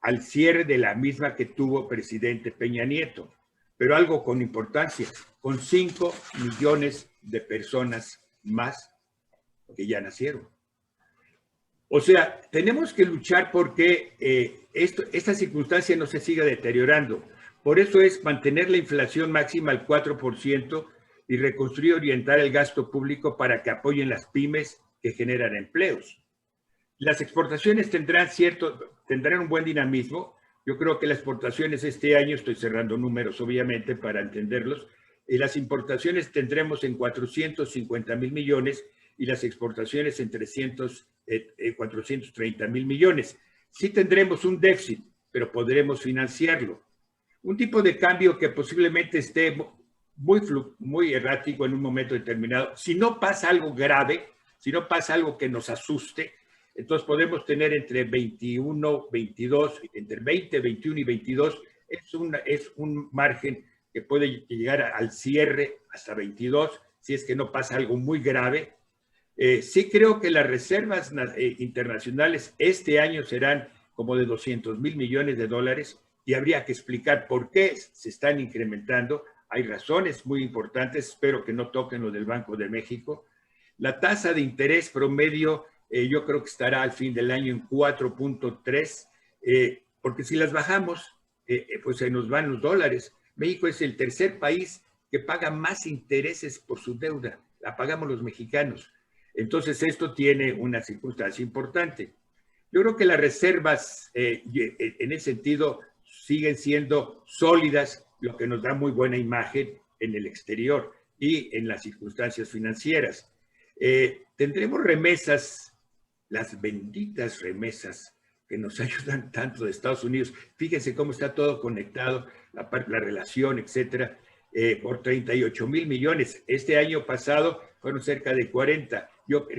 al cierre de la misma que tuvo presidente Peña Nieto. Pero algo con importancia, con 5 millones de personas más que ya nacieron. O sea, tenemos que luchar porque esta circunstancia no se siga deteriorando. Por eso es mantener la inflación máxima al 4% y reconstruir y orientar el gasto público para que apoyen las pymes que generan empleos. Las exportaciones tendrán un buen dinamismo. Yo creo que las exportaciones este año, estoy cerrando números obviamente para entenderlos, y las importaciones tendremos en 450,000 millones y las exportaciones en 430,000 millones. Sí tendremos un déficit, pero financiarlo. Un tipo de cambio que posiblemente esté muy errático en un momento determinado. Si no pasa algo grave, si no pasa algo que nos asuste, entonces podemos tener entre 21, 22, entre 20, 21 y 22, es un margen que puede llegar al cierre hasta 22, si es que no pasa algo muy grave. Sí creo que las reservas internacionales este año serán como de 200,000 millones de dólares y habría que explicar por qué se están incrementando. Hay razones muy importantes, espero que no toquen lo del Banco de México. La tasa de interés promedio yo creo que estará al fin del año en 4.3, porque si las bajamos, pues se nos van los dólares. México es el tercer país que paga más intereses por su deuda, la pagamos los mexicanos. Entonces esto tiene una circunstancia importante. Yo creo que las reservas en ese sentido siguen siendo sólidas, lo que nos da muy buena imagen en el exterior y en las circunstancias financieras. Tendremos remesas, las benditas remesas que nos ayudan tanto de Estados Unidos. Fíjense cómo está todo conectado, la relación, etcétera, por 38,000 millones. Este año pasado fueron cerca de 40.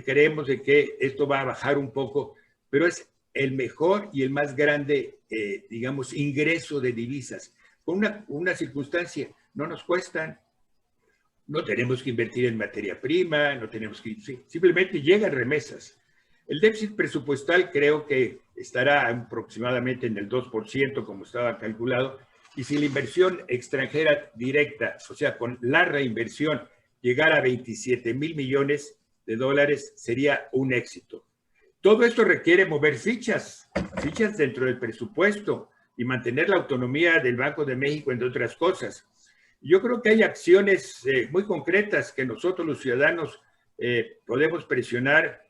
Creemos de que esto va a bajar un poco, pero es el mejor y el más grande, digamos, ingreso de divisas. Con una circunstancia, no nos cuestan, no tenemos que invertir en materia prima, no tenemos que, simplemente llegan remesas. El déficit presupuestal creo que estará aproximadamente en el 2%, como estaba calculado, y si la inversión extranjera directa, o sea, con la reinversión, llegara a 27,000 millones de dólares, sería un éxito. Todo esto requiere mover fichas dentro del presupuesto y mantener la autonomía del Banco de México, entre otras cosas. Yo creo que hay acciones muy concretas que nosotros los ciudadanos podemos presionar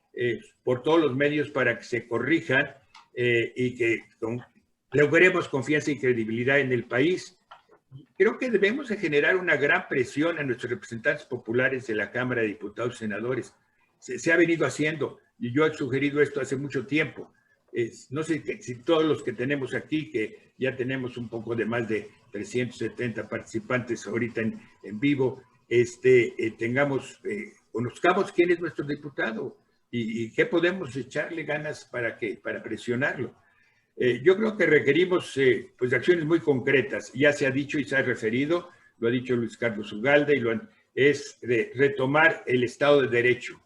por todos los medios para que se corrijan y que logremos confianza y credibilidad en el país. Creo que debemos de generar una gran presión a nuestros representantes populares de la Cámara de Diputados y Senadores. Se ha venido haciendo, y yo he sugerido esto hace mucho tiempo. No sé si todos los que tenemos aquí, que ya tenemos un poco de más de 370 participantes ahorita en vivo, conozcamos quién es nuestro diputado y qué podemos echarle ganas para presionarlo. Yo creo que requerimos pues acciones muy concretas. Ya se ha dicho y se ha referido, lo ha dicho Luis Carlos Ugalde, es de retomar el Estado de Derecho.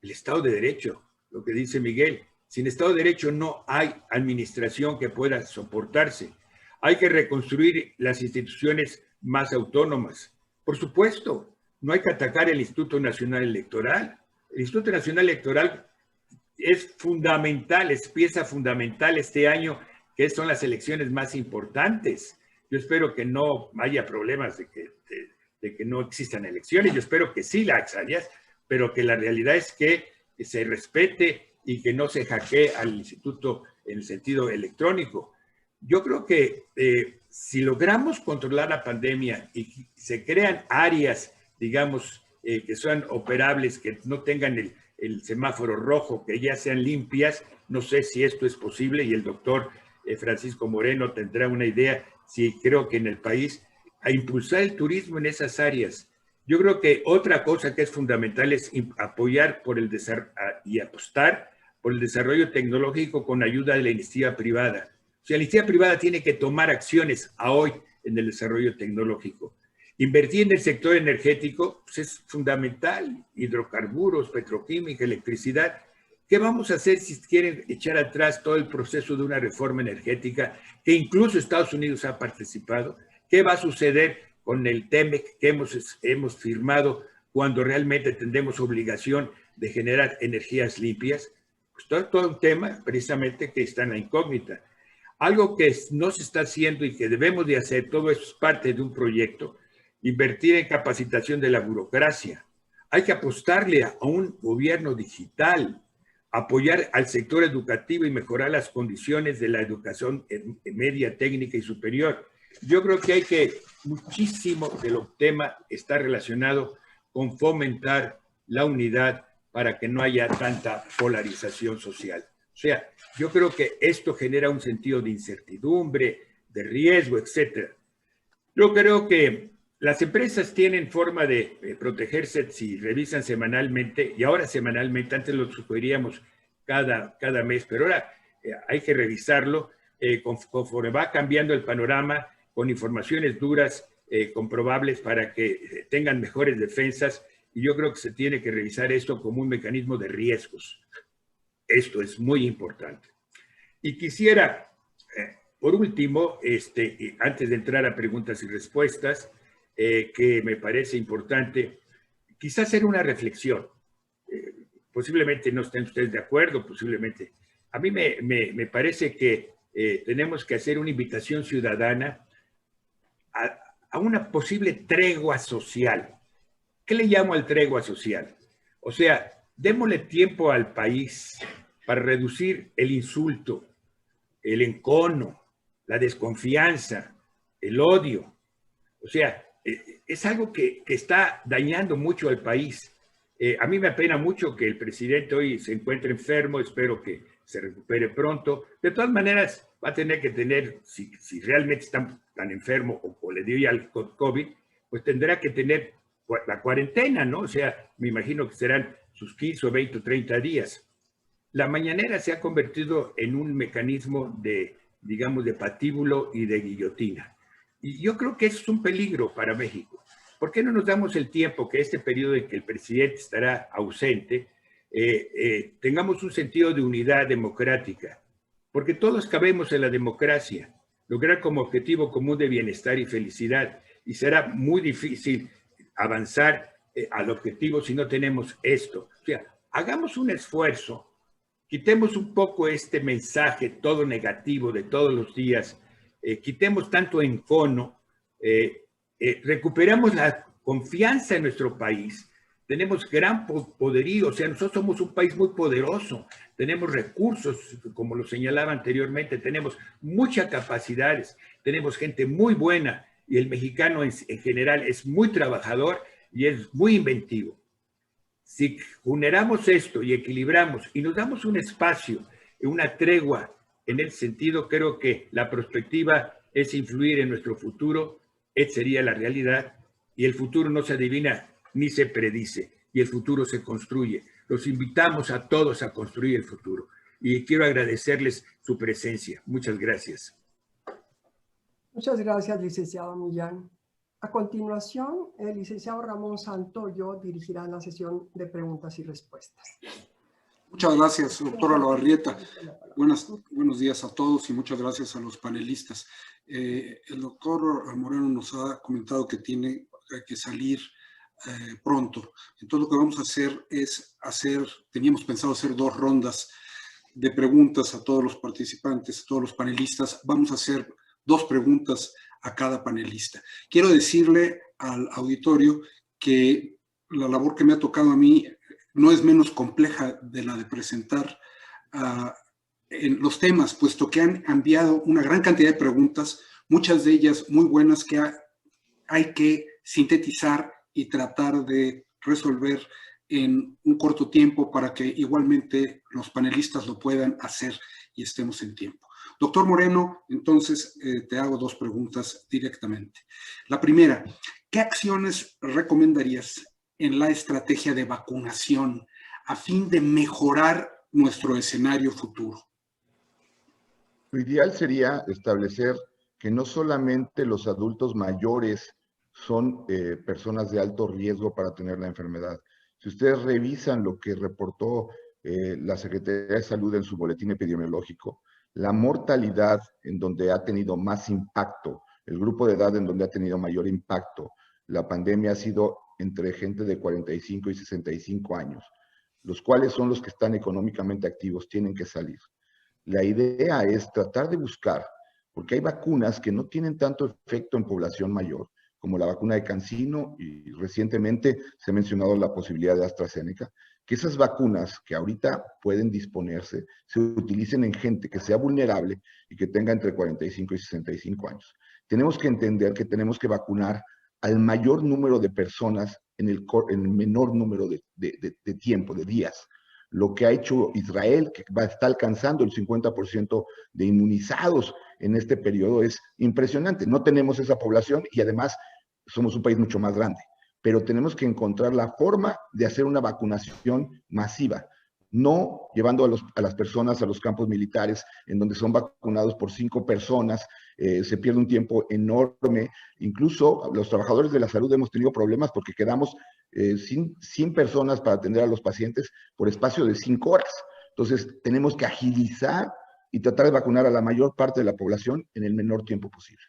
El Estado de Derecho, lo que dice Miguel. Sin Estado de Derecho no hay administración que pueda soportarse. Hay que reconstruir las instituciones más autónomas. Por supuesto, no hay que atacar el Instituto Nacional Electoral. El Instituto Nacional Electoral es fundamental, es pieza fundamental este año, que son las elecciones más importantes. Yo espero que no haya problemas de que no existan elecciones. Yo espero que sí las haya, pero que la realidad es que se respete y que no se hackee al instituto en el sentido electrónico. Yo creo que si logramos controlar la pandemia y se crean áreas, digamos, que sean operables, que no tengan el semáforo rojo, que ya sean limpias, no sé si esto es posible y el doctor Francisco Moreno tendrá una idea, si creo que en el país, a impulsar el turismo en esas áreas. Yo creo que otra cosa que es fundamental es apoyar y apostar por el desarrollo tecnológico con ayuda de la iniciativa privada. O sea, la iniciativa privada tiene que tomar acciones hoy en el desarrollo tecnológico. Invertir en el sector energético pues es fundamental. Hidrocarburos, petroquímica, electricidad. ¿Qué vamos a hacer si quieren echar atrás todo el proceso de una reforma energética que incluso Estados Unidos ha participado? ¿Qué va a suceder con el TEMEC que hemos firmado cuando realmente tendremos obligación de generar energías limpias? Pues todo un tema precisamente que está en la incógnita. Algo que no se está haciendo y que debemos de hacer, todo eso es parte de un proyecto, invertir en capacitación de la burocracia. Hay que apostarle a un gobierno digital, apoyar al sector educativo y mejorar las condiciones de la educación media, técnica y superior. Yo creo que muchísimo del tema está relacionado con fomentar la unidad para que no haya tanta polarización social. O sea, yo creo que esto genera un sentido de incertidumbre, de riesgo, etc. Yo creo que las empresas tienen forma de protegerse si revisan semanalmente, y ahora semanalmente, antes lo sugeríamos cada mes, pero ahora hay que revisarlo conforme va cambiando el panorama, con informaciones duras, comprobables, para que tengan mejores defensas, y yo creo que se tiene que revisar esto como un mecanismo de riesgos. Esto es muy importante. Y quisiera, por último, antes de entrar a preguntas y respuestas, que me parece importante, quizás hacer una reflexión. posiblemente no estén ustedes de acuerdo, posiblemente. A mí me parece que tenemos que hacer una invitación ciudadana a una posible tregua social. ¿Qué le llamo al tregua social? O sea, démosle tiempo al país para reducir el insulto, el encono, la desconfianza, el odio. O sea, es algo que está dañando mucho al país. A mí me apena mucho que el presidente hoy se encuentre enfermo, espero que se recupere pronto. De todas maneras, va a tener que tener, si realmente está tan enfermo o le dio ya el COVID, pues tendrá que tener la cuarentena, ¿no? O sea, me imagino que serán sus 15 o 20 o 30 días. La mañanera se ha convertido en un mecanismo de, digamos, de patíbulo y de guillotina. Y yo creo que eso es un peligro para México. ¿Por qué no nos damos el tiempo que este periodo en que el presidente estará ausente, tengamos un sentido de unidad democrática? Porque todos cabemos en la democracia, lograr como objetivo común de bienestar y felicidad. Y será muy difícil avanzar al objetivo si no tenemos esto. O sea, hagamos un esfuerzo, quitemos un poco este mensaje todo negativo de todos los días, quitemos tanto encono, recuperamos la confianza en nuestro país. Tenemos gran poderío, o sea, nosotros somos un país muy poderoso, tenemos recursos, como lo señalaba anteriormente, tenemos muchas capacidades, tenemos gente muy buena y el mexicano en general es muy trabajador y es muy inventivo. Si generamos esto y equilibramos y nos damos un espacio, una tregua en el sentido, creo que la perspectiva es influir en nuestro futuro, sería la realidad, y el futuro no se adivina ni se predice, y el futuro se construye. Los invitamos a todos a construir el futuro, y quiero agradecerles su presencia. Muchas gracias. Muchas gracias, licenciado Millán. A continuación, el licenciado Ramón Santoyo dirigirá la sesión de preguntas y respuestas. Muchas gracias, doctora Olavarrieta. Buenos días a todos y muchas gracias a los panelistas. El doctor Moreno nos ha comentado que tiene que salir pronto. Entonces lo que vamos a hacer es teníamos pensado hacer 2 rondas de preguntas a todos los participantes, a todos los panelistas. Vamos a hacer 2 preguntas a cada panelista. Quiero decirle al auditorio que la labor que me ha tocado a mí no es menos compleja de la de presentar en los temas, puesto que han enviado una gran cantidad de preguntas, muchas de ellas muy buenas que hay que sintetizar y tratar de resolver en un corto tiempo para que igualmente los panelistas lo puedan hacer y estemos en tiempo. Doctor Moreno, entonces te hago 2 preguntas directamente. La primera, ¿qué acciones recomendarías en la estrategia de vacunación a fin de mejorar nuestro escenario futuro? Lo ideal sería establecer que no solamente los adultos mayores son personas de alto riesgo para tener la enfermedad. Si ustedes revisan lo que reportó la Secretaría de Salud en su boletín epidemiológico, la mortalidad en donde ha tenido más impacto, el grupo de edad en donde ha tenido mayor impacto, la pandemia ha sido entre gente de 45 y 65 años, los cuales son los que están económicamente activos, tienen que salir. La idea es tratar de buscar, porque hay vacunas que no tienen tanto efecto en población mayor, como la vacuna de CanSino, y recientemente se ha mencionado la posibilidad de AstraZeneca, que esas vacunas que ahorita pueden disponerse se utilicen en gente que sea vulnerable y que tenga entre 45 y 65 años. Tenemos que entender que tenemos que vacunar al mayor número de personas en el menor número de tiempo, de días. Lo que ha hecho Israel, que está alcanzando el 50% de inmunizados en este periodo, es impresionante. No tenemos esa población y además somos un país mucho más grande, pero tenemos que encontrar la forma de hacer una vacunación masiva, no llevando a las personas a los campos militares, en donde son vacunados por 5 personas, se pierde un tiempo enorme. Incluso los trabajadores de la salud hemos tenido problemas porque quedamos sin personas para atender a los pacientes por espacio de 5 horas. Entonces, tenemos que agilizar y tratar de vacunar a la mayor parte de la población en el menor tiempo posible.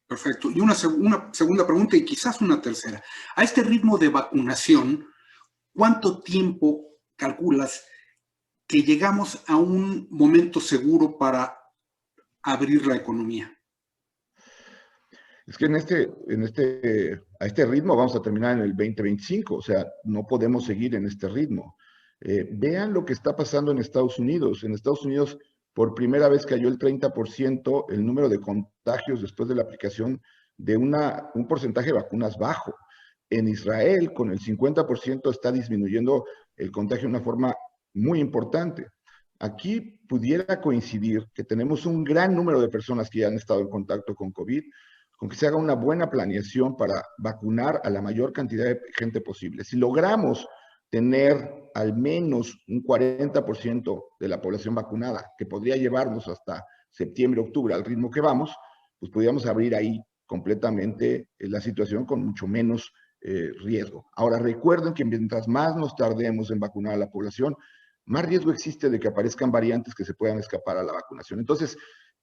Perfecto. Y una segunda pregunta y quizás una tercera. A este ritmo de vacunación, ¿cuánto tiempo calculas que llegamos a un momento seguro para abrir la economía? Es que a este ritmo vamos a terminar en el 2025, o sea, no podemos seguir en este ritmo. Vean lo que está pasando en Estados Unidos. En Estados Unidos, por primera vez cayó el 30% el número de contagios después de la aplicación de un porcentaje de vacunas bajo. En Israel, con el 50% está disminuyendo el contagio de una forma muy importante. Aquí pudiera coincidir que tenemos un gran número de personas que ya han estado en contacto con COVID, con que se haga una buena planeación para vacunar a la mayor cantidad de gente posible. Si logramos tener al menos un 40% de la población vacunada, que podría llevarnos hasta septiembre, octubre, al ritmo que vamos, pues podríamos abrir ahí completamente la situación con mucho menos riesgo. Ahora, recuerden que mientras más nos tardemos en vacunar a la población, más riesgo existe de que aparezcan variantes que se puedan escapar a la vacunación. Entonces,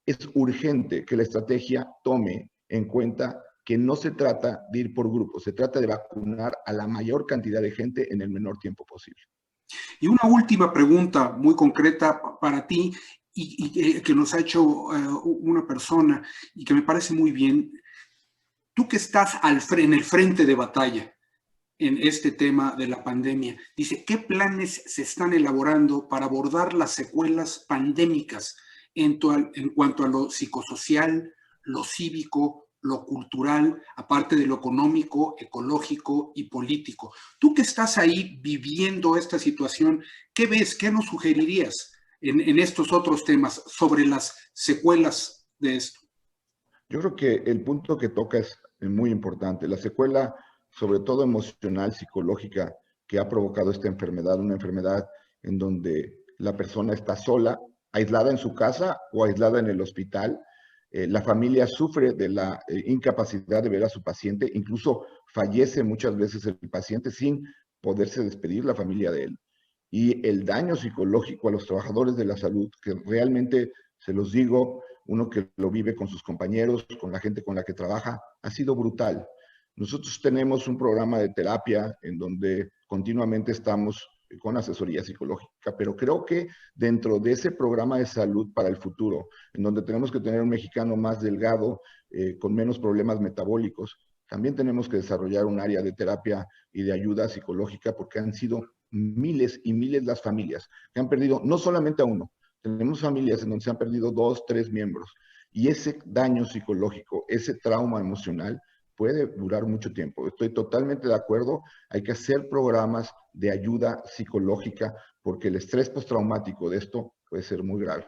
es urgente que la estrategia tome en cuenta que no se trata de ir por grupos, se trata de vacunar a la mayor cantidad de gente en el menor tiempo posible. Y una última pregunta muy concreta para ti y que nos ha hecho una persona y que me parece muy bien. Tú que estás en el frente de batalla en este tema de la pandemia, dice, ¿qué planes se están elaborando para abordar las secuelas pandémicas en cuanto a lo psicosocial, lo cívico, lo cultural, aparte de lo económico, ecológico y político? Tú que estás ahí viviendo esta situación, ¿qué ves? ¿Qué nos sugerirías en estos otros temas sobre las secuelas de esto? Yo creo que el punto que toca es muy importante. La secuela, sobre todo emocional, psicológica, que ha provocado esta enfermedad, una enfermedad en donde la persona está sola, aislada en su casa o aislada en el hospital. La familia sufre de la incapacidad de ver a su paciente, incluso fallece muchas veces el paciente sin poderse despedir la familia de él. Y el daño psicológico a los trabajadores de la salud, que realmente, se los digo, uno que lo vive con sus compañeros, con la gente con la que trabaja, ha sido brutal. Nosotros tenemos un programa de terapia en donde continuamente estamos con asesoría psicológica, pero creo que dentro de ese programa de salud para el futuro, en donde tenemos que tener un mexicano más delgado, con menos problemas metabólicos, también tenemos que desarrollar un área de terapia y de ayuda psicológica, porque han sido miles y miles las familias que han perdido no solamente a uno, tenemos familias en donde se han perdido 2, 3 miembros, y ese daño psicológico, ese trauma emocional puede durar mucho tiempo. Estoy totalmente de acuerdo, hay que hacer programas de ayuda psicológica porque el estrés postraumático de esto puede ser muy grave.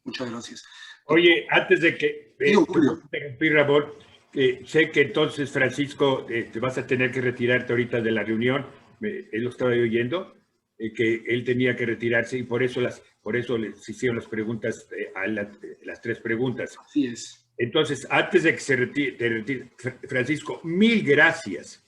Muchas gracias. Oye, antes de que Julio, Ramón, sé que entonces, Francisco, te vas a tener que retirarte ahorita de la reunión. Él lo estaba oyendo, que él tenía que retirarse y por eso les hicieron las preguntas, las 3 preguntas. Así es. Entonces, antes de que se retire, Francisco, mil gracias.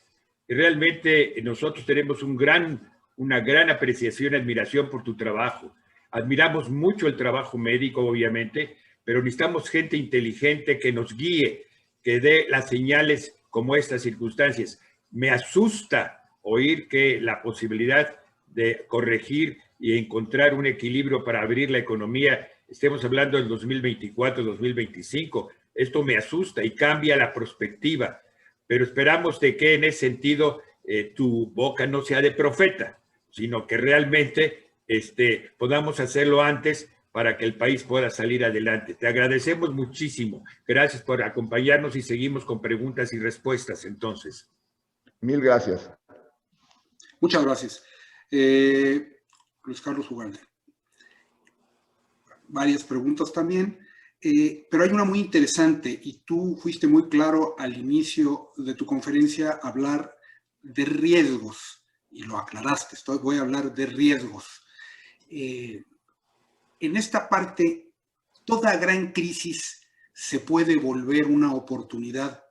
Realmente nosotros tenemos una gran apreciación y admiración por tu trabajo. Admiramos mucho el trabajo médico, obviamente, pero necesitamos gente inteligente que nos guíe, que dé las señales como estas circunstancias. Me asusta oír que la posibilidad de corregir y encontrar un equilibrio para abrir la economía, estemos hablando del 2024, 2025. Esto me asusta y cambia la perspectiva, pero esperamos de que en ese sentido tu boca no sea de profeta, sino que realmente podamos hacerlo antes para que el país pueda salir adelante. Te agradecemos muchísimo. Gracias por acompañarnos y seguimos con preguntas y respuestas entonces. Mil gracias. Muchas gracias. Luis Carlos Ugalde. Varias preguntas también. Pero hay una muy interesante y tú fuiste muy claro al inicio de tu conferencia a hablar de riesgos y lo aclaraste, voy a hablar de riesgos. En esta parte, toda gran crisis se puede volver una oportunidad.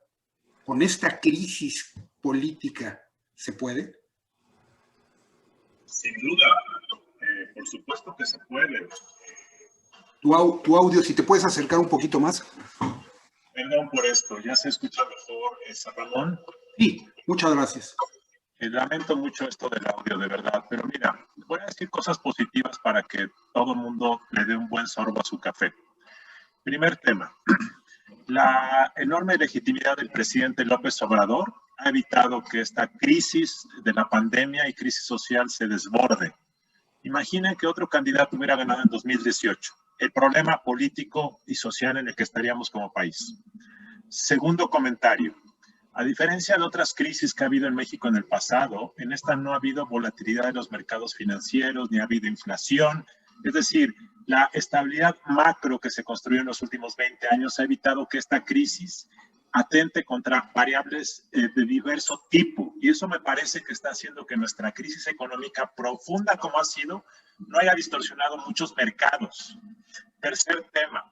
¿Con esta crisis política se puede? Sin duda, por supuesto que se puede. Tu audio, si te puedes acercar un poquito más. Perdón por esto, ¿ya se escucha mejor, Ramón? Sí, muchas gracias. Lamento mucho esto del audio, de verdad, pero mira, voy a decir cosas positivas para que todo el mundo le dé un buen sorbo a su café. Primer tema, la enorme legitimidad del presidente López Obrador ha evitado que esta crisis de la pandemia y crisis social se desborde. Imaginen que otro candidato hubiera ganado en 2018, el problema político y social en el que estaríamos como país. Segundo comentario. A diferencia de otras crisis que ha habido en México en el pasado, en esta no ha habido volatilidad de los mercados financieros, ni ha habido inflación. Es decir, la estabilidad macro que se construyó en los últimos 20 años ha evitado que esta crisis atente contra variables de diverso tipo. Y eso me parece que está haciendo que nuestra crisis económica profunda como ha sido, no haya distorsionado muchos mercados. Tercer tema.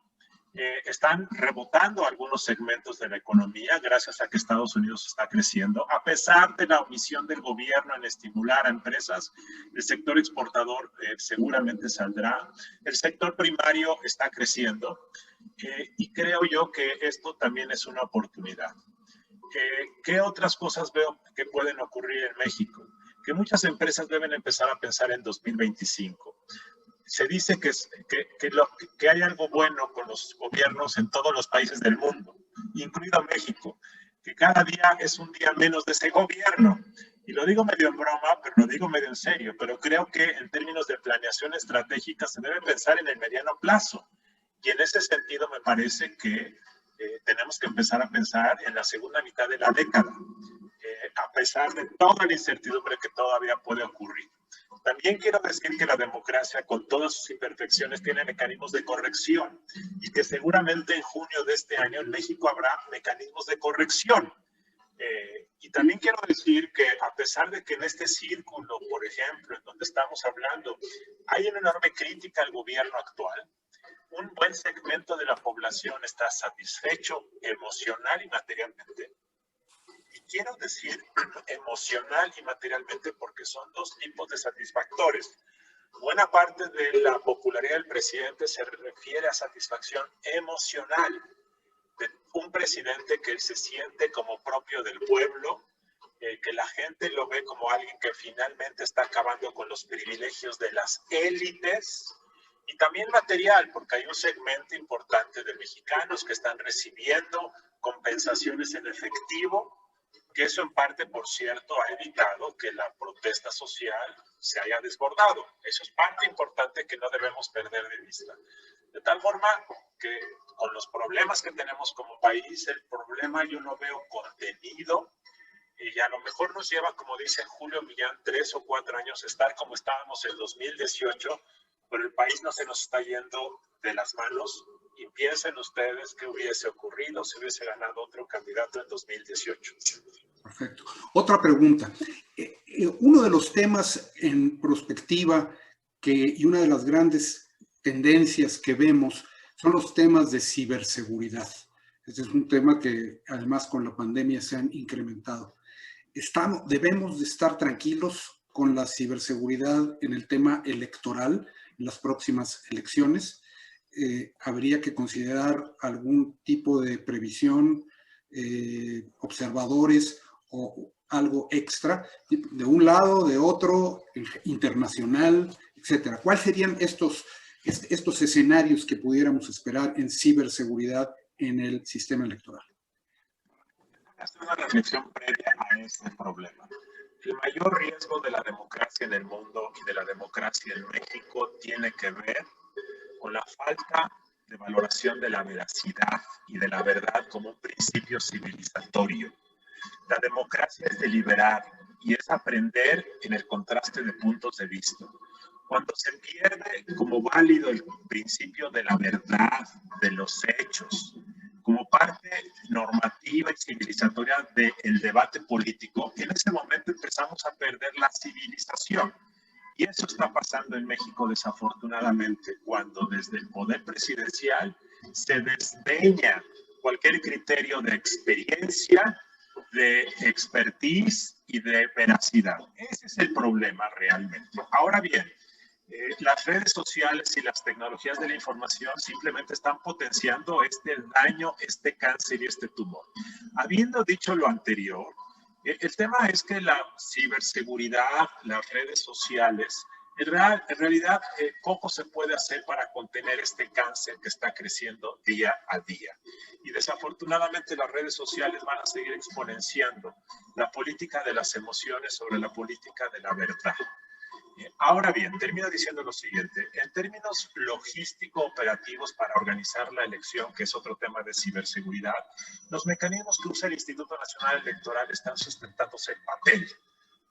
Están rebotando algunos segmentos de la economía gracias a que Estados Unidos está creciendo. A pesar de la omisión del gobierno en estimular a empresas, el sector exportador seguramente saldrá. El sector primario está creciendo y creo yo que esto también es una oportunidad. ¿Qué otras cosas veo que pueden ocurrir en México? Que muchas empresas deben empezar a pensar en 2025. Se dice que hay algo bueno con los gobiernos en todos los países del mundo, incluido México, que cada día es un día menos de ese gobierno. Y lo digo medio en broma, pero lo digo medio en serio, pero creo que en términos de planeación estratégica se debe pensar en el mediano plazo. Y en ese sentido me parece que tenemos que empezar a pensar en la segunda mitad de la década, a pesar de toda la incertidumbre que todavía puede ocurrir. También quiero decir que la democracia, con todas sus imperfecciones, tiene mecanismos de corrección y que seguramente en junio de este año en México habrá mecanismos de corrección. Y también quiero decir que a pesar de que en este círculo, por ejemplo, en donde estamos hablando, hay una enorme crítica al gobierno actual, un buen segmento de la población está satisfecho emocional y materialmente. Y quiero decir emocional y materialmente porque son dos tipos de satisfactores. Buena parte de la popularidad del presidente se refiere a satisfacción emocional de un presidente que él se siente como propio del pueblo, que la gente lo ve como alguien que finalmente está acabando con los privilegios de las élites, y también material, porque hay un segmento importante de mexicanos que están recibiendo compensaciones en efectivo, que eso en parte, por cierto, ha evitado que la protesta social se haya desbordado. Eso es parte importante que no debemos perder de vista. De tal forma que con los problemas que tenemos como país, el problema yo no veo contenido y a lo mejor nos lleva, como dice Julio Millán, 3 o 4 años estar como estábamos en 2018, pero el país no se nos está yendo de las manos. Y piensen ustedes qué hubiese ocurrido si hubiese ganado otro candidato en 2018. Perfecto. Otra pregunta. Uno de los temas en prospectiva y una de las grandes tendencias que vemos son los temas de ciberseguridad. Este es un tema que además con la pandemia se han incrementado. Debemos de estar tranquilos con la ciberseguridad en el tema electoral, en las próximas elecciones. Habría que considerar algún tipo de previsión, observadores o algo extra, de un lado, de otro, internacional, etcétera. ¿Cuáles serían estos escenarios que pudiéramos esperar en ciberseguridad en el sistema electoral? Esta es una reflexión previa a este problema. El mayor riesgo de la democracia en el mundo y de la democracia en México tiene que ver con la falta de valoración de la veracidad y de la verdad como un principio civilizatorio. La democracia es deliberar y es aprender en el contraste de puntos de vista. Cuando se pierde como válido el principio de la verdad, de los hechos, como parte normativa y civilizatoria del debate político, en ese momento empezamos a perder la civilización. Y eso está pasando en México desafortunadamente, cuando desde el poder presidencial se desdeña cualquier criterio de experiencia, de expertise y de veracidad. Ese es el problema realmente. Ahora bien, las redes sociales y las tecnologías de la información simplemente están potenciando este daño, este cáncer y este tumor. Habiendo dicho lo anterior, El tema es que la ciberseguridad, las redes sociales, en realidad poco se puede hacer para contener este cáncer que está creciendo día a día. Y desafortunadamente las redes sociales van a seguir exponenciando la política de las emociones sobre la política de la verdad. Ahora bien, termino diciendo lo siguiente. En términos logístico-operativos para organizar la elección, que es otro tema de ciberseguridad, los mecanismos que usa el Instituto Nacional Electoral están sustentándose en papel,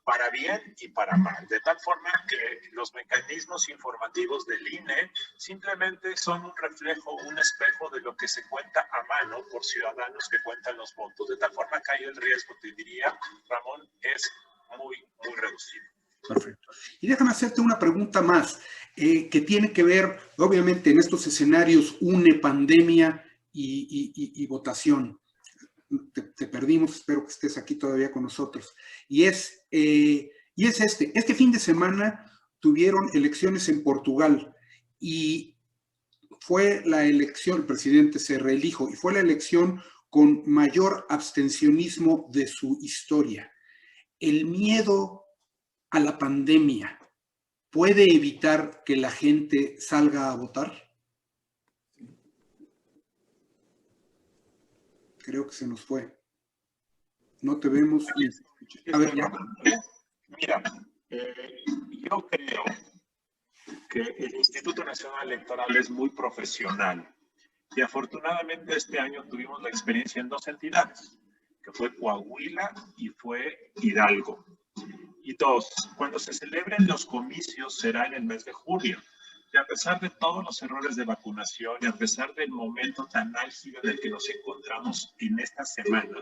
para bien y para mal, de tal forma que los mecanismos informativos del INE simplemente son un reflejo, un espejo de lo que se cuenta a mano por ciudadanos que cuentan los votos, de tal forma que ahí el riesgo, te diría, Ramón, es muy reducido. Perfecto. Y déjame hacerte una pregunta más, que tiene que ver, obviamente, en estos escenarios une pandemia y votación. Te perdimos, espero que estés aquí todavía con nosotros. Y es este fin de semana tuvieron elecciones en Portugal y fue la elección, el presidente se reelijo, y fue la elección con mayor abstencionismo de su historia. El miedo a la pandemia puede evitar que la gente salga a votar. Creo que se nos fue. No te vemos. A ver, ya. Mira, yo creo que el Instituto Nacional Electoral es muy profesional y afortunadamente este año tuvimos la experiencia en 2 entidades, que fue Coahuila y fue Hidalgo. Y 2, cuando se celebren los comicios será en el mes de julio. Y a pesar de todos los errores de vacunación y a pesar del momento tan álgido en el que nos encontramos en esta semana,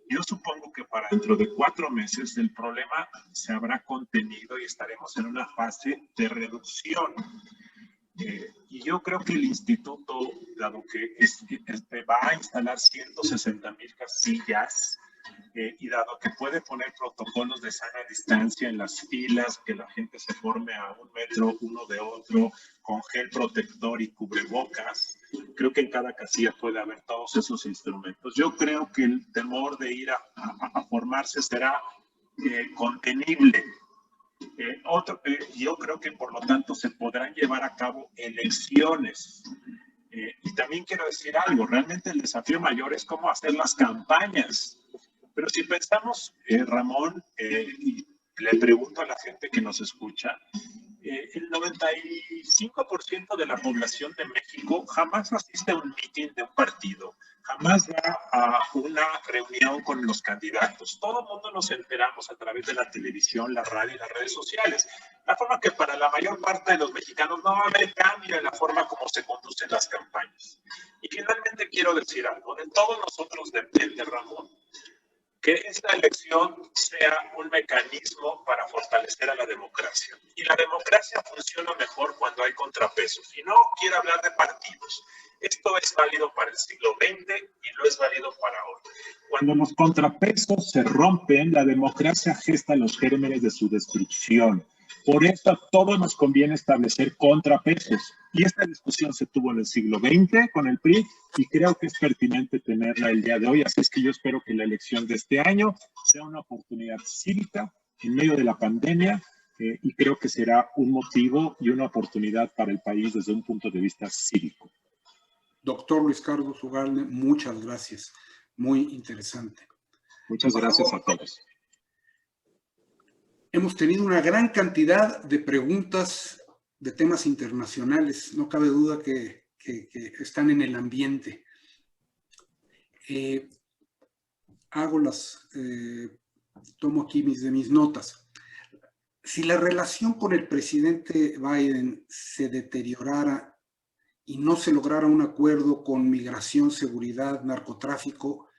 yo supongo que para dentro de 4 meses el problema se habrá contenido y estaremos en una fase de reducción. Y yo creo que el instituto, dado que va a instalar 160,000 casillas, y dado que puede poner protocolos de sana distancia en las filas, que la gente se forme a 1 metro uno de otro, con gel protector y cubrebocas, creo que en cada casilla puede haber todos esos instrumentos. Yo creo que el temor de ir a formarse será contenible. Yo creo que por lo tanto se podrán llevar a cabo elecciones. Y también quiero decir algo, realmente el desafío mayor es cómo hacer las campañas. Pero si pensamos, Ramón, y le pregunto a la gente que nos escucha, el 95% de la población de México jamás asiste a un meeting de un partido, jamás va a una reunión con los candidatos. Todo el mundo nos enteramos a través de la televisión, la radio y las redes sociales. La forma que para la mayor parte de los mexicanos no va a haber cambio en la forma como se conducen las campañas. Y finalmente quiero decir algo, de todos nosotros depende, Ramón, que esta elección sea un mecanismo para fortalecer a la democracia. Y la democracia funciona mejor cuando hay contrapesos. Y no quiero hablar de partidos. Esto es válido para el siglo XX y lo es válido para hoy. Cuando los contrapesos se rompen, la democracia gesta los gérmenes de su destrucción. Por eso a todos nos conviene establecer contrapesos. Y esta discusión se tuvo en el siglo XX con el PRI y creo que es pertinente tenerla el día de hoy. Así es que yo espero que la elección de este año sea una oportunidad cívica en medio de la pandemia y creo que será un motivo y una oportunidad para el país desde un punto de vista cívico. Doctor Luis Carlos Ugalde, muchas gracias. Muy interesante. Muchas gracias a todos. Hemos tenido una gran cantidad de preguntas de temas internacionales. No cabe duda que están en el ambiente. Tomo aquí de mis notas. Si la relación con el presidente Biden se deteriorara y no se lograra un acuerdo con migración, seguridad, narcotráfico,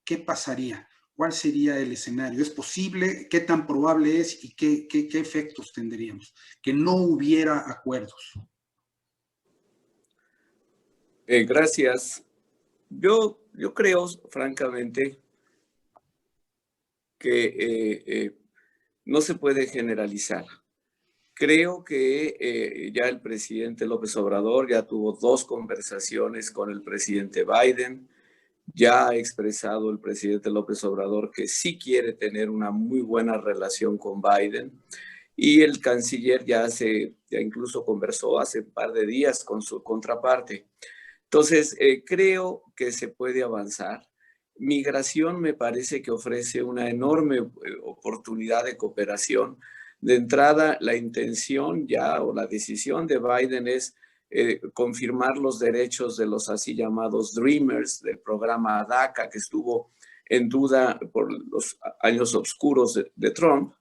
¿qué pasaría? ¿Cuál sería el escenario? ¿Es posible? ¿Qué tan probable es? ¿Y qué efectos tendríamos? Que no hubiera acuerdos. Gracias. Yo creo, francamente, que no se puede generalizar. Creo que ya el presidente López Obrador ya tuvo 2 conversaciones con el presidente Biden. Ya ha expresado el presidente López Obrador que sí quiere tener una muy buena relación con Biden, y el canciller ya incluso conversó hace un par de días con su contraparte. Entonces, creo que se puede avanzar. Migración me parece que ofrece una enorme oportunidad de cooperación. De entrada, la intención ya o la decisión de Biden es confirmar los derechos de los así llamados Dreamers del programa DACA, que estuvo en duda por los años oscuros de Trump.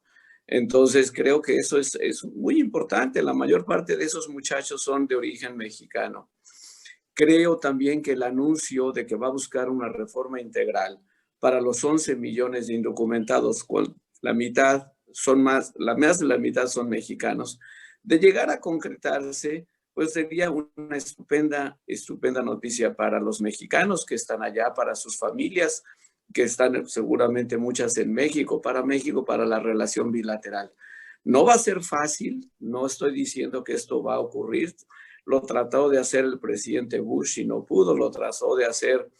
Entonces, creo que eso es muy importante. La mayor parte de esos muchachos son de origen mexicano. Creo también que el anuncio de que va a buscar una reforma integral para los 11 millones de indocumentados, la más de la mitad son mexicanos, de llegar a concretarse, pues sería una estupenda noticia para los mexicanos que están allá, para sus familias, que están seguramente muchas en México, para la relación bilateral. No va a ser fácil, no estoy diciendo que esto va a ocurrir. Lo trató de hacer el presidente Bush y no pudo, lo trató de hacer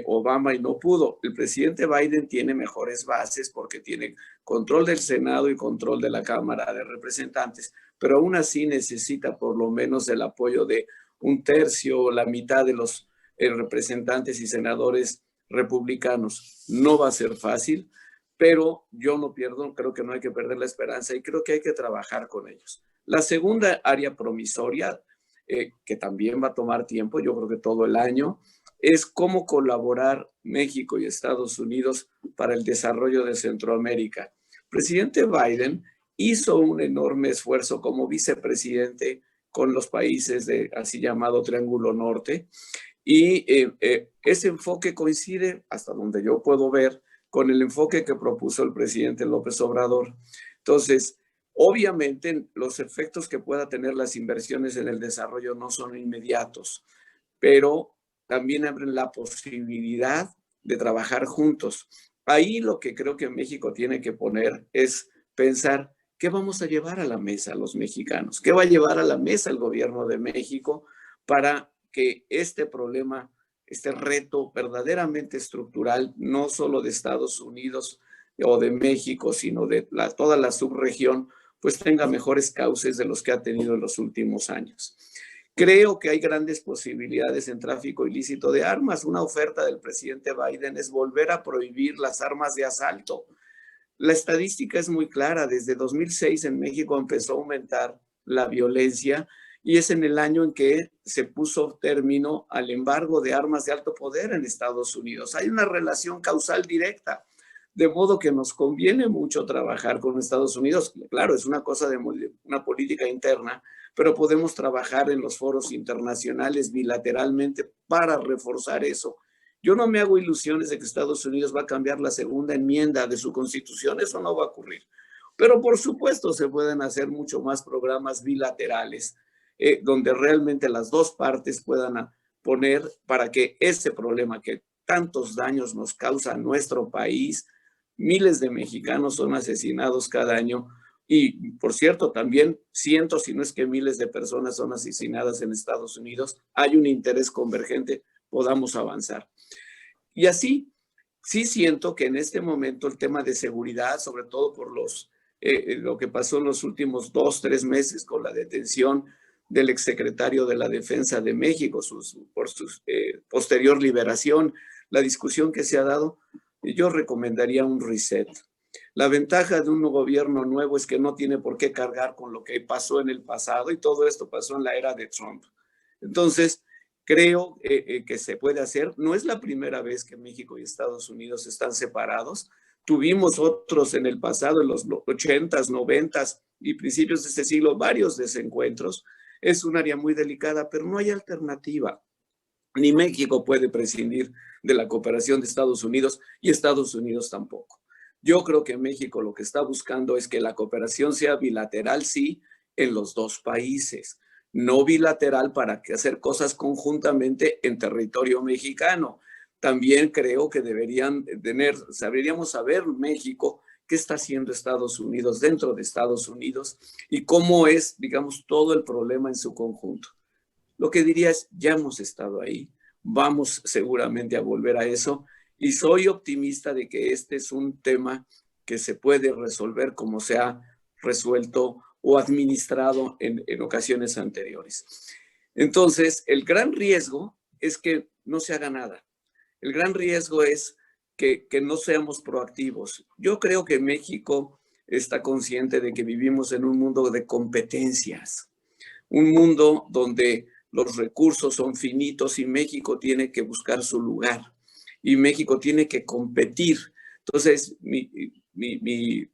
Obama y no pudo. El presidente Biden tiene mejores bases porque tiene control del Senado y control de la Cámara de Representantes, pero aún así necesita por lo menos el apoyo de un tercio o la mitad de los representantes y senadores republicanos. No va a ser fácil, pero yo no pierdo, creo que no hay que perder la esperanza y creo que hay que trabajar con ellos. La segunda área promisoria, que también va a tomar tiempo, yo creo que todo el año, es cómo colaborar México y Estados Unidos para el desarrollo de Centroamérica. El presidente Biden hizo un enorme esfuerzo como vicepresidente con los países de así llamado Triángulo Norte, y ese enfoque coincide, hasta donde yo puedo ver, con el enfoque que propuso el presidente López Obrador. Entonces, obviamente, los efectos que pueda tener las inversiones en el desarrollo no son inmediatos, pero también abren la posibilidad de trabajar juntos. Ahí lo que creo que México tiene que poner es pensar qué vamos a llevar a la mesa los mexicanos, qué va a llevar a la mesa el gobierno de México para que este problema, este reto verdaderamente estructural, no solo de Estados Unidos o de México, sino de toda la subregión, pues tenga mejores cauces de los que ha tenido en los últimos años. Creo que hay grandes posibilidades en tráfico ilícito de armas. Una oferta del presidente Biden es volver a prohibir las armas de asalto. La estadística es muy clara. Desde 2006 en México empezó a aumentar la violencia y es en el año en que se puso término al embargo de armas de alto poder en Estados Unidos. Hay una relación causal directa, de modo que nos conviene mucho trabajar con Estados Unidos. Claro, es una cosa de una política interna, pero podemos trabajar en los foros internacionales bilateralmente para reforzar eso. Yo no me hago ilusiones de que Estados Unidos va a cambiar la segunda enmienda de su Constitución, eso no va a ocurrir. Pero por supuesto se pueden hacer mucho más programas bilaterales donde realmente las dos partes puedan poner para que ese problema que tantos daños nos causa a nuestro país, miles de mexicanos son asesinados cada año y, por cierto, también cientos, si no es que miles de personas son asesinadas en Estados Unidos, hay un interés convergente, podamos avanzar. Y así, sí siento que en este momento el tema de seguridad, sobre todo por lo que pasó en los últimos 2-3 meses con la detención del exsecretario de la Defensa de México, por su posterior liberación, la discusión que se ha dado, yo recomendaría un reset. La ventaja de un gobierno nuevo es que no tiene por qué cargar con lo que pasó en el pasado y todo esto pasó en la era de Trump. Entonces, creo que se puede hacer. No es la primera vez que México y Estados Unidos están separados. Tuvimos otros en el pasado, en los 80s, 90s y principios de este siglo, varios desencuentros. Es un área muy delicada, pero no hay alternativa. Ni México puede prescindir de la cooperación de Estados Unidos y Estados Unidos tampoco. Yo creo que México lo que está buscando es que la cooperación sea bilateral, sí, en los dos países, no bilateral para hacer cosas conjuntamente en territorio mexicano. También creo que deberíamos saber México qué está haciendo Estados Unidos dentro de Estados Unidos y cómo es, digamos, todo el problema en su conjunto. Lo que diría es, ya hemos estado ahí, vamos seguramente a volver a eso y soy optimista de que este es un tema que se puede resolver como se ha resuelto o administrado en ocasiones anteriores. Entonces, el gran riesgo es que no se haga nada. El gran riesgo es que no seamos proactivos. Yo creo que México está consciente de que vivimos en un mundo de competencias, un mundo donde los recursos son finitos y México tiene que buscar su lugar y México tiene que competir. Entonces, mi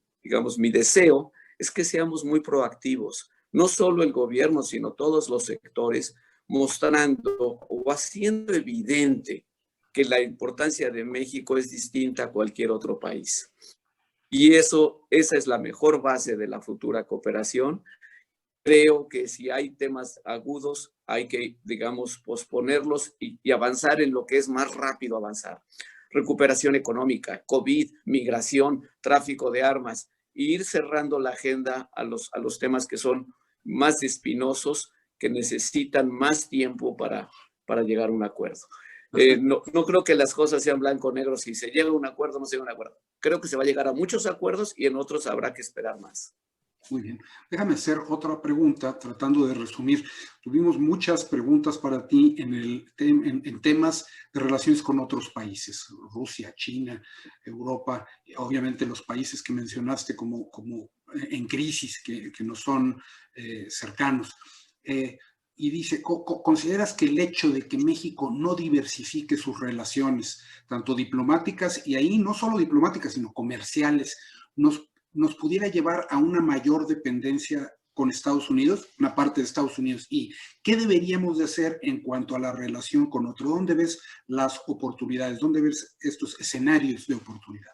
deseo es que seamos muy proactivos, no solo el gobierno, sino todos los sectores, mostrando o haciendo evidente que la importancia de México es distinta a cualquier otro país. Y esa es la mejor base de la futura cooperación. Creo que si hay temas agudos, hay que, digamos, posponerlos y avanzar en lo que es más rápido avanzar. Recuperación económica, COVID, migración, tráfico de armas, e ir cerrando la agenda a los temas que son más espinosos, que necesitan más tiempo para llegar a un acuerdo. No creo que las cosas sean blanco-negro. Si se llega a un acuerdo, no se llega a un acuerdo. Creo que se va a llegar a muchos acuerdos y en otros habrá que esperar más. Muy bien. Déjame hacer otra pregunta, tratando de resumir. Tuvimos muchas preguntas para ti en temas de relaciones con otros países, Rusia, China, Europa, obviamente los países que mencionaste como en crisis, que no son cercanos. Y dice, ¿consideras que el hecho de que México no diversifique sus relaciones, tanto diplomáticas, y ahí no solo diplomáticas, sino comerciales, nos pudiera llevar a una mayor dependencia con Estados Unidos, una parte de Estados Unidos? ¿Y qué deberíamos de hacer en cuanto a la relación con otro? ¿Dónde ves las oportunidades? ¿Dónde ves estos escenarios de oportunidad?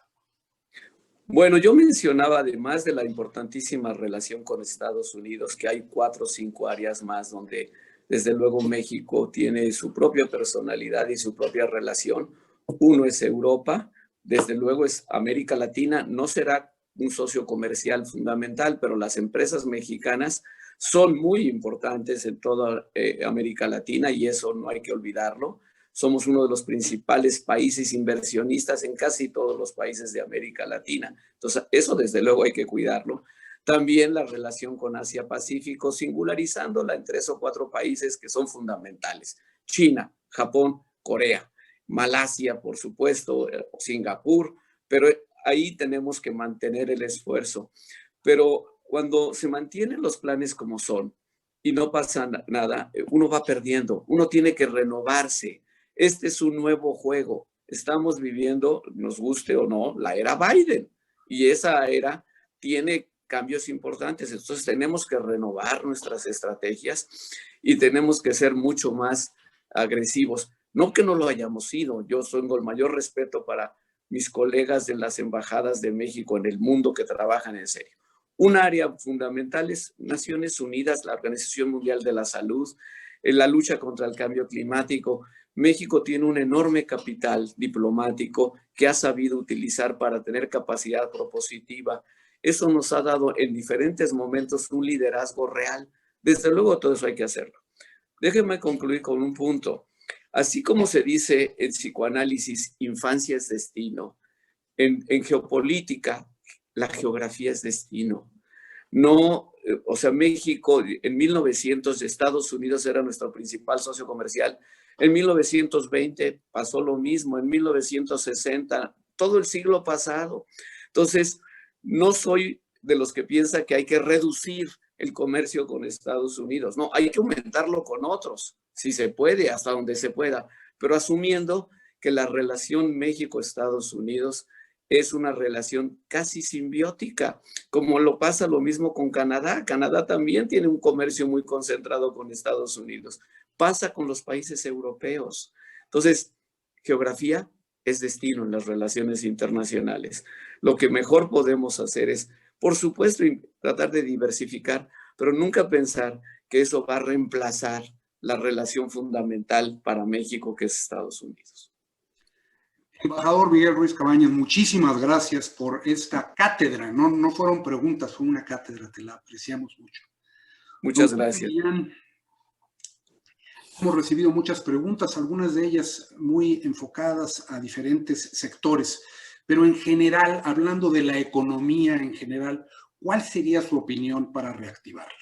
Bueno, yo mencionaba, además de la importantísima relación con Estados Unidos, que hay 4 o 5 áreas más donde, desde luego, México tiene su propia personalidad y su propia relación. Uno es Europa, desde luego es América Latina, no será un socio comercial fundamental, pero las empresas mexicanas son muy importantes en toda América Latina y eso no hay que olvidarlo. Somos uno de los principales países inversionistas en casi todos los países de América Latina. Entonces, eso desde luego hay que cuidarlo. También la relación con Asia-Pacífico, singularizándola en 3 o 4 países que son fundamentales. China, Japón, Corea, Malasia, por supuesto, Singapur, pero ahí tenemos que mantener el esfuerzo. Pero cuando se mantienen los planes como son y no pasa nada, uno va perdiendo, uno tiene que renovarse. Este es un nuevo juego. Estamos viviendo, nos guste o no, la era Biden. Y esa era tiene cambios importantes. Entonces tenemos que renovar nuestras estrategias y tenemos que ser mucho más agresivos. No que no lo hayamos sido. Yo tengo el mayor respeto para mis colegas de las embajadas de México en el mundo que trabajan en serio. Un área fundamental es Naciones Unidas, la Organización Mundial de la Salud, en la lucha contra el cambio climático. México tiene un enorme capital diplomático que ha sabido utilizar para tener capacidad propositiva. Eso nos ha dado en diferentes momentos un liderazgo real. Desde luego todo eso hay que hacerlo. Déjenme concluir con un punto. Así como se dice en psicoanálisis, infancia es destino, en geopolítica, la geografía es destino. No, o sea, México en 1900, Estados Unidos era nuestro principal socio comercial. En 1920 pasó lo mismo, en 1960, todo el siglo pasado. Entonces, no soy de los que piensa que hay que reducir el comercio con Estados Unidos. No, hay que aumentarlo con otros, si se puede, hasta donde se pueda, pero asumiendo que la relación México-Estados Unidos es una relación casi simbiótica, como lo pasa lo mismo con Canadá. Canadá también tiene un comercio muy concentrado con Estados Unidos. Pasa con los países europeos. Entonces, geografía es destino en las relaciones internacionales. Lo que mejor podemos hacer es, por supuesto, tratar de diversificar, pero nunca pensar que eso va a reemplazar la relación fundamental para México, que es Estados Unidos. Embajador Miguel Ruiz Cabañas, muchísimas gracias por esta cátedra. No fueron preguntas, fue una cátedra, te la apreciamos mucho. Muchas gracias. Hemos recibido muchas preguntas, algunas de ellas muy enfocadas a diferentes sectores, pero en general, hablando de la economía en general, ¿cuál sería su opinión para reactivarla?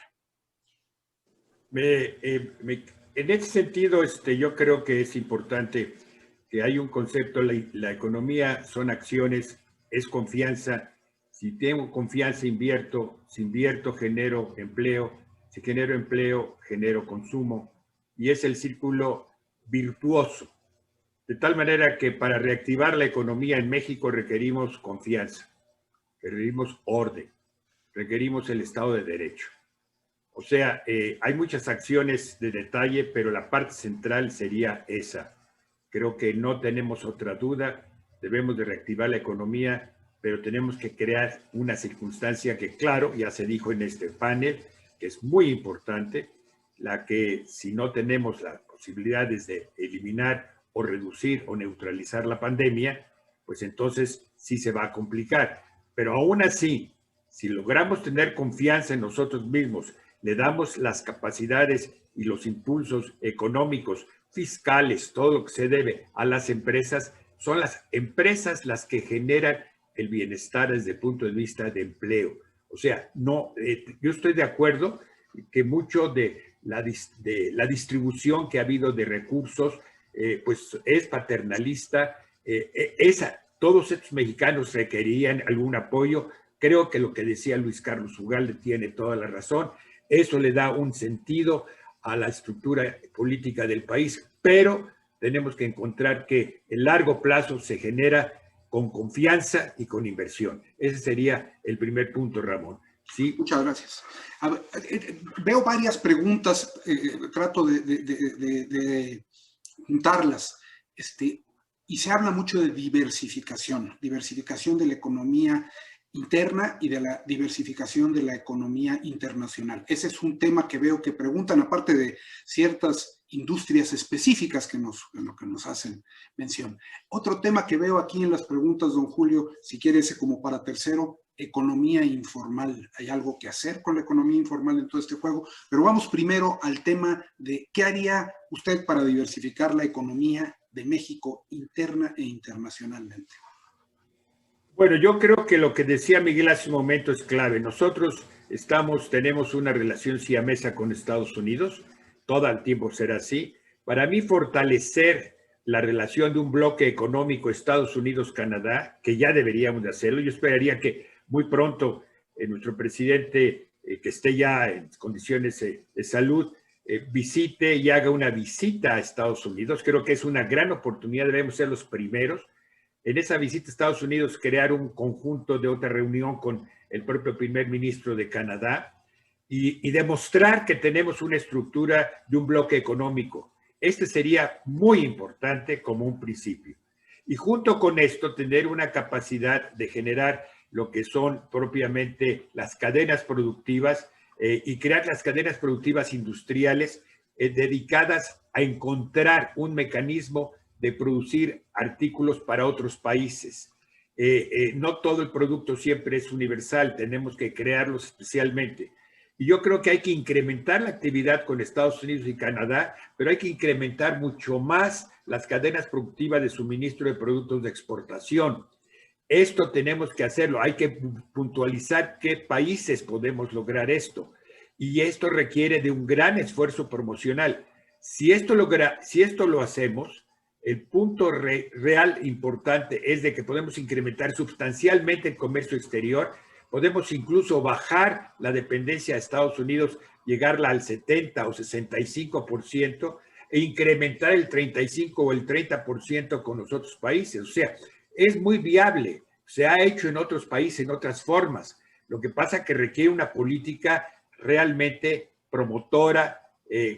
En ese sentido, yo creo que es importante que hay un concepto, la economía son acciones, es confianza. Si tengo confianza, invierto. Si invierto, genero empleo. Si genero empleo, genero consumo. Y es el círculo virtuoso. De tal manera que para reactivar la economía en México requerimos confianza, requerimos orden, requerimos el Estado de Derecho. O sea, hay muchas acciones de detalle, pero la parte central sería esa. Creo que no tenemos otra duda, debemos de reactivar la economía, pero tenemos que crear una circunstancia que, claro, ya se dijo en este panel, que es muy importante, la que si no tenemos las posibilidades de eliminar o reducir o neutralizar la pandemia, pues entonces sí se va a complicar. Pero aún así, si logramos tener confianza en nosotros mismos, le damos las capacidades y los impulsos económicos, fiscales, todo lo que se debe a las empresas, son las empresas las que generan el bienestar desde el punto de vista de empleo. O sea, no, yo estoy de acuerdo que mucho de la distribución que ha habido de recursos, pues es paternalista. Todos estos mexicanos requerían algún apoyo. Creo que lo que decía Luis Carlos Ugalde tiene toda la razón. Eso le da un sentido a la estructura política del país, pero tenemos que encontrar que el largo plazo se genera con confianza y con inversión. Ese sería el primer punto, Ramón. Sí. Muchas gracias. A ver, veo varias preguntas, trato de juntarlas, y se habla mucho de diversificación de la economía interna y de la diversificación de la economía internacional. Ese es un tema que veo que preguntan, aparte de ciertas industrias específicas que nos hacen mención. Otro tema que veo aquí en las preguntas, don Julio, si quiere ese como para tercero, economía informal. ¿Hay algo que hacer con la economía informal en todo este juego? Pero vamos primero al tema de ¿qué haría usted para diversificar la economía de México interna e internacionalmente? Bueno, yo creo que lo que decía Miguel hace un momento es clave. Nosotros tenemos una relación siamesa con Estados Unidos, todo el tiempo será así. Para mí, fortalecer la relación de un bloque económico Estados Unidos-Canadá, que ya deberíamos de hacerlo. Yo esperaría que muy pronto nuestro presidente, que esté ya en condiciones de salud, visite y haga una visita a Estados Unidos. Creo que es una gran oportunidad, debemos ser los primeros. En esa visita a Estados Unidos, crear un conjunto de otra reunión con el propio primer ministro de Canadá y demostrar que tenemos una estructura de un bloque económico. Este sería muy importante como un principio. Y junto con esto, tener una capacidad de generar lo que son propiamente las cadenas productivas y crear las cadenas productivas industriales dedicadas a encontrar un mecanismo de producir artículos para otros países. No todo el producto siempre es universal, tenemos que crearlos especialmente. Y yo creo que hay que incrementar la actividad con Estados Unidos y Canadá, pero hay que incrementar mucho más las cadenas productivas de suministro de productos de exportación. Esto tenemos que hacerlo, hay que puntualizar qué países podemos lograr esto. Y esto requiere de un gran esfuerzo promocional. Si esto lo hacemos, el punto real importante es de que podemos incrementar sustancialmente el comercio exterior, podemos incluso bajar la dependencia de Estados Unidos, llegarla al 70 o 65% e incrementar el 35 o el 30% con los otros países. O sea, es muy viable, se ha hecho en otros países, en otras formas. Lo que pasa es que requiere una política realmente promotora,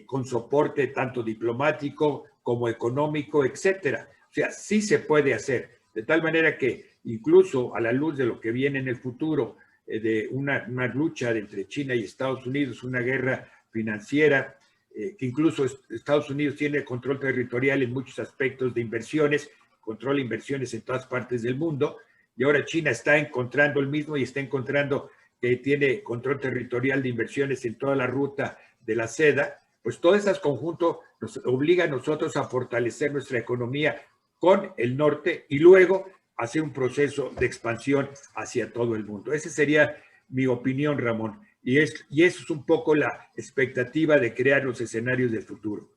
con soporte tanto diplomático como económico, etcétera. O sea, sí se puede hacer, de tal manera que incluso a la luz de lo que viene en el futuro, de una lucha entre China y Estados Unidos, una guerra financiera, que incluso Estados Unidos tiene control territorial en muchos aspectos de inversiones, controla inversiones en todas partes del mundo, y ahora China está encontrando el mismo y está encontrando que tiene control territorial de inversiones en toda la ruta de la seda, pues todo ese conjunto nos obliga a nosotros a fortalecer nuestra economía con el norte y luego hacer un proceso de expansión hacia todo el mundo. Esa sería mi opinión, Ramón. Y eso es un poco la expectativa de crear los escenarios del futuro.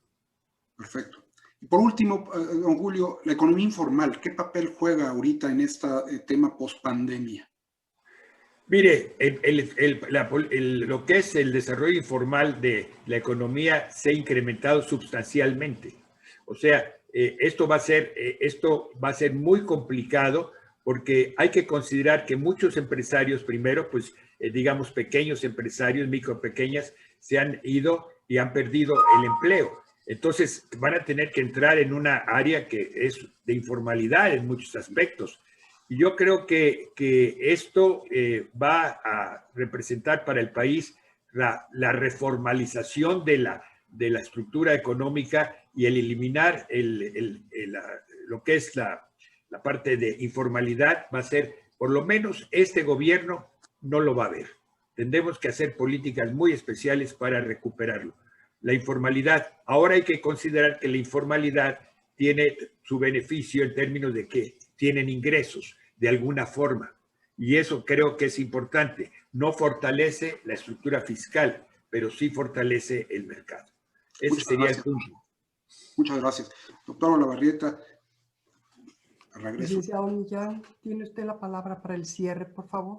Perfecto. Y por último, don Julio, la economía informal, ¿qué papel juega ahorita en este tema post-pandemia? Mire, lo que es el desarrollo informal de la economía se ha incrementado sustancialmente. O sea, esto va a ser muy complicado porque hay que considerar que muchos empresarios, primero, pues digamos pequeños empresarios, micro pequeñas, se han ido y han perdido el empleo. Entonces van a tener que entrar en una área que es de informalidad en muchos aspectos. Y yo creo que esto va a representar para el país la reformalización de la estructura económica y el eliminar lo que es la parte de informalidad va a ser, por lo menos este gobierno no lo va a ver. Tendremos que hacer políticas muy especiales para recuperarlo. La informalidad, ahora hay que considerar que la informalidad tiene su beneficio en términos de que tienen ingresos de alguna forma. Y eso creo que es importante. No fortalece la estructura fiscal, pero sí fortalece el mercado. Ese sería el punto. Muchas gracias. Doctor Olavarrieta, regreso. Licenciado Millán, ¿tiene usted la palabra para el cierre, por favor?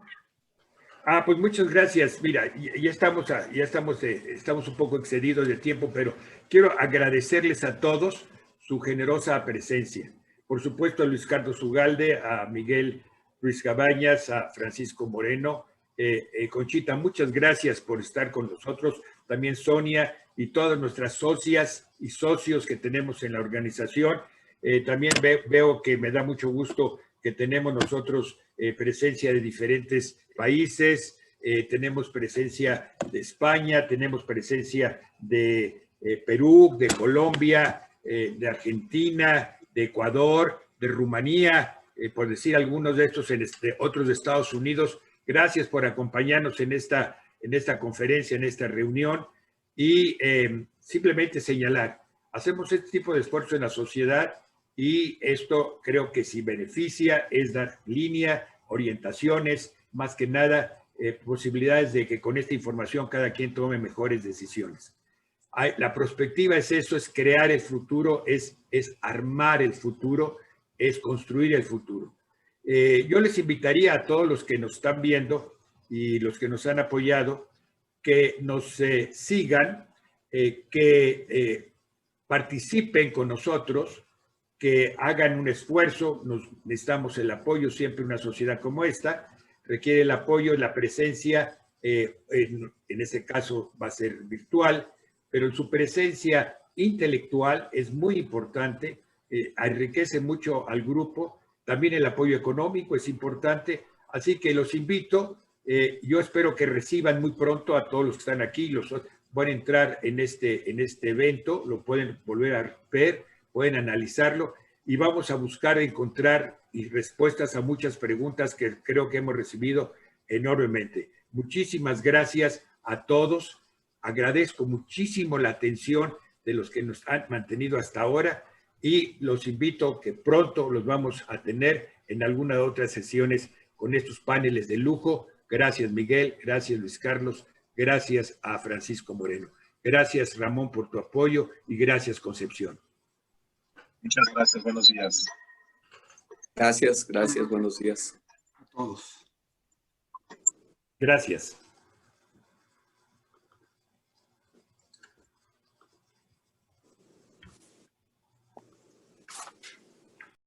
Pues muchas gracias. Mira, ya estamos un poco excedidos de tiempo, pero quiero agradecerles a todos su generosa presencia. Por supuesto a Luis Carlos Ugalde, a Miguel Ruiz Cabañas, a Francisco Moreno. Conchita, muchas gracias por estar con nosotros. También Sonia y todas nuestras socias y socios que tenemos en la organización. También veo que me da mucho gusto que tenemos nosotros presencia de diferentes países, tenemos presencia de España, tenemos presencia de Perú, de Colombia, de Argentina, de Ecuador, de Rumanía, por decir algunos de estos, otros de Estados Unidos. Gracias por acompañarnos en esta conferencia, en esta reunión. Y simplemente señalar, hacemos este tipo de esfuerzo en la sociedad y esto creo que si beneficia es dar línea, orientaciones, más que nada posibilidades de que con esta información cada quien tome mejores decisiones. La perspectiva es eso, es crear el futuro, es armar el futuro, es construir el futuro. Yo les invitaría a todos los que nos están viendo y los que nos han apoyado que nos sigan, que participen con nosotros, que hagan un esfuerzo. Necesitamos el apoyo, siempre una sociedad como esta requiere el apoyo, la presencia, en este caso va a ser virtual, pero en su presencia intelectual es muy importante, enriquece mucho al grupo, también el apoyo económico es importante, así que los invito, yo espero que reciban muy pronto a todos los que están aquí, los van a entrar en este evento, lo pueden volver a ver, pueden analizarlo y vamos a buscar encontrar respuestas a muchas preguntas que creo que hemos recibido enormemente. Muchísimas gracias a todos. Agradezco muchísimo la atención de los que nos han mantenido hasta ahora y los invito que pronto los vamos a tener en alguna de otras sesiones con estos paneles de lujo. Gracias, Miguel. Gracias, Luis Carlos. Gracias a Francisco Moreno. Gracias, Ramón, por tu apoyo y gracias, Concepción. Muchas gracias. Buenos días. Gracias, buenos días. A todos. Gracias.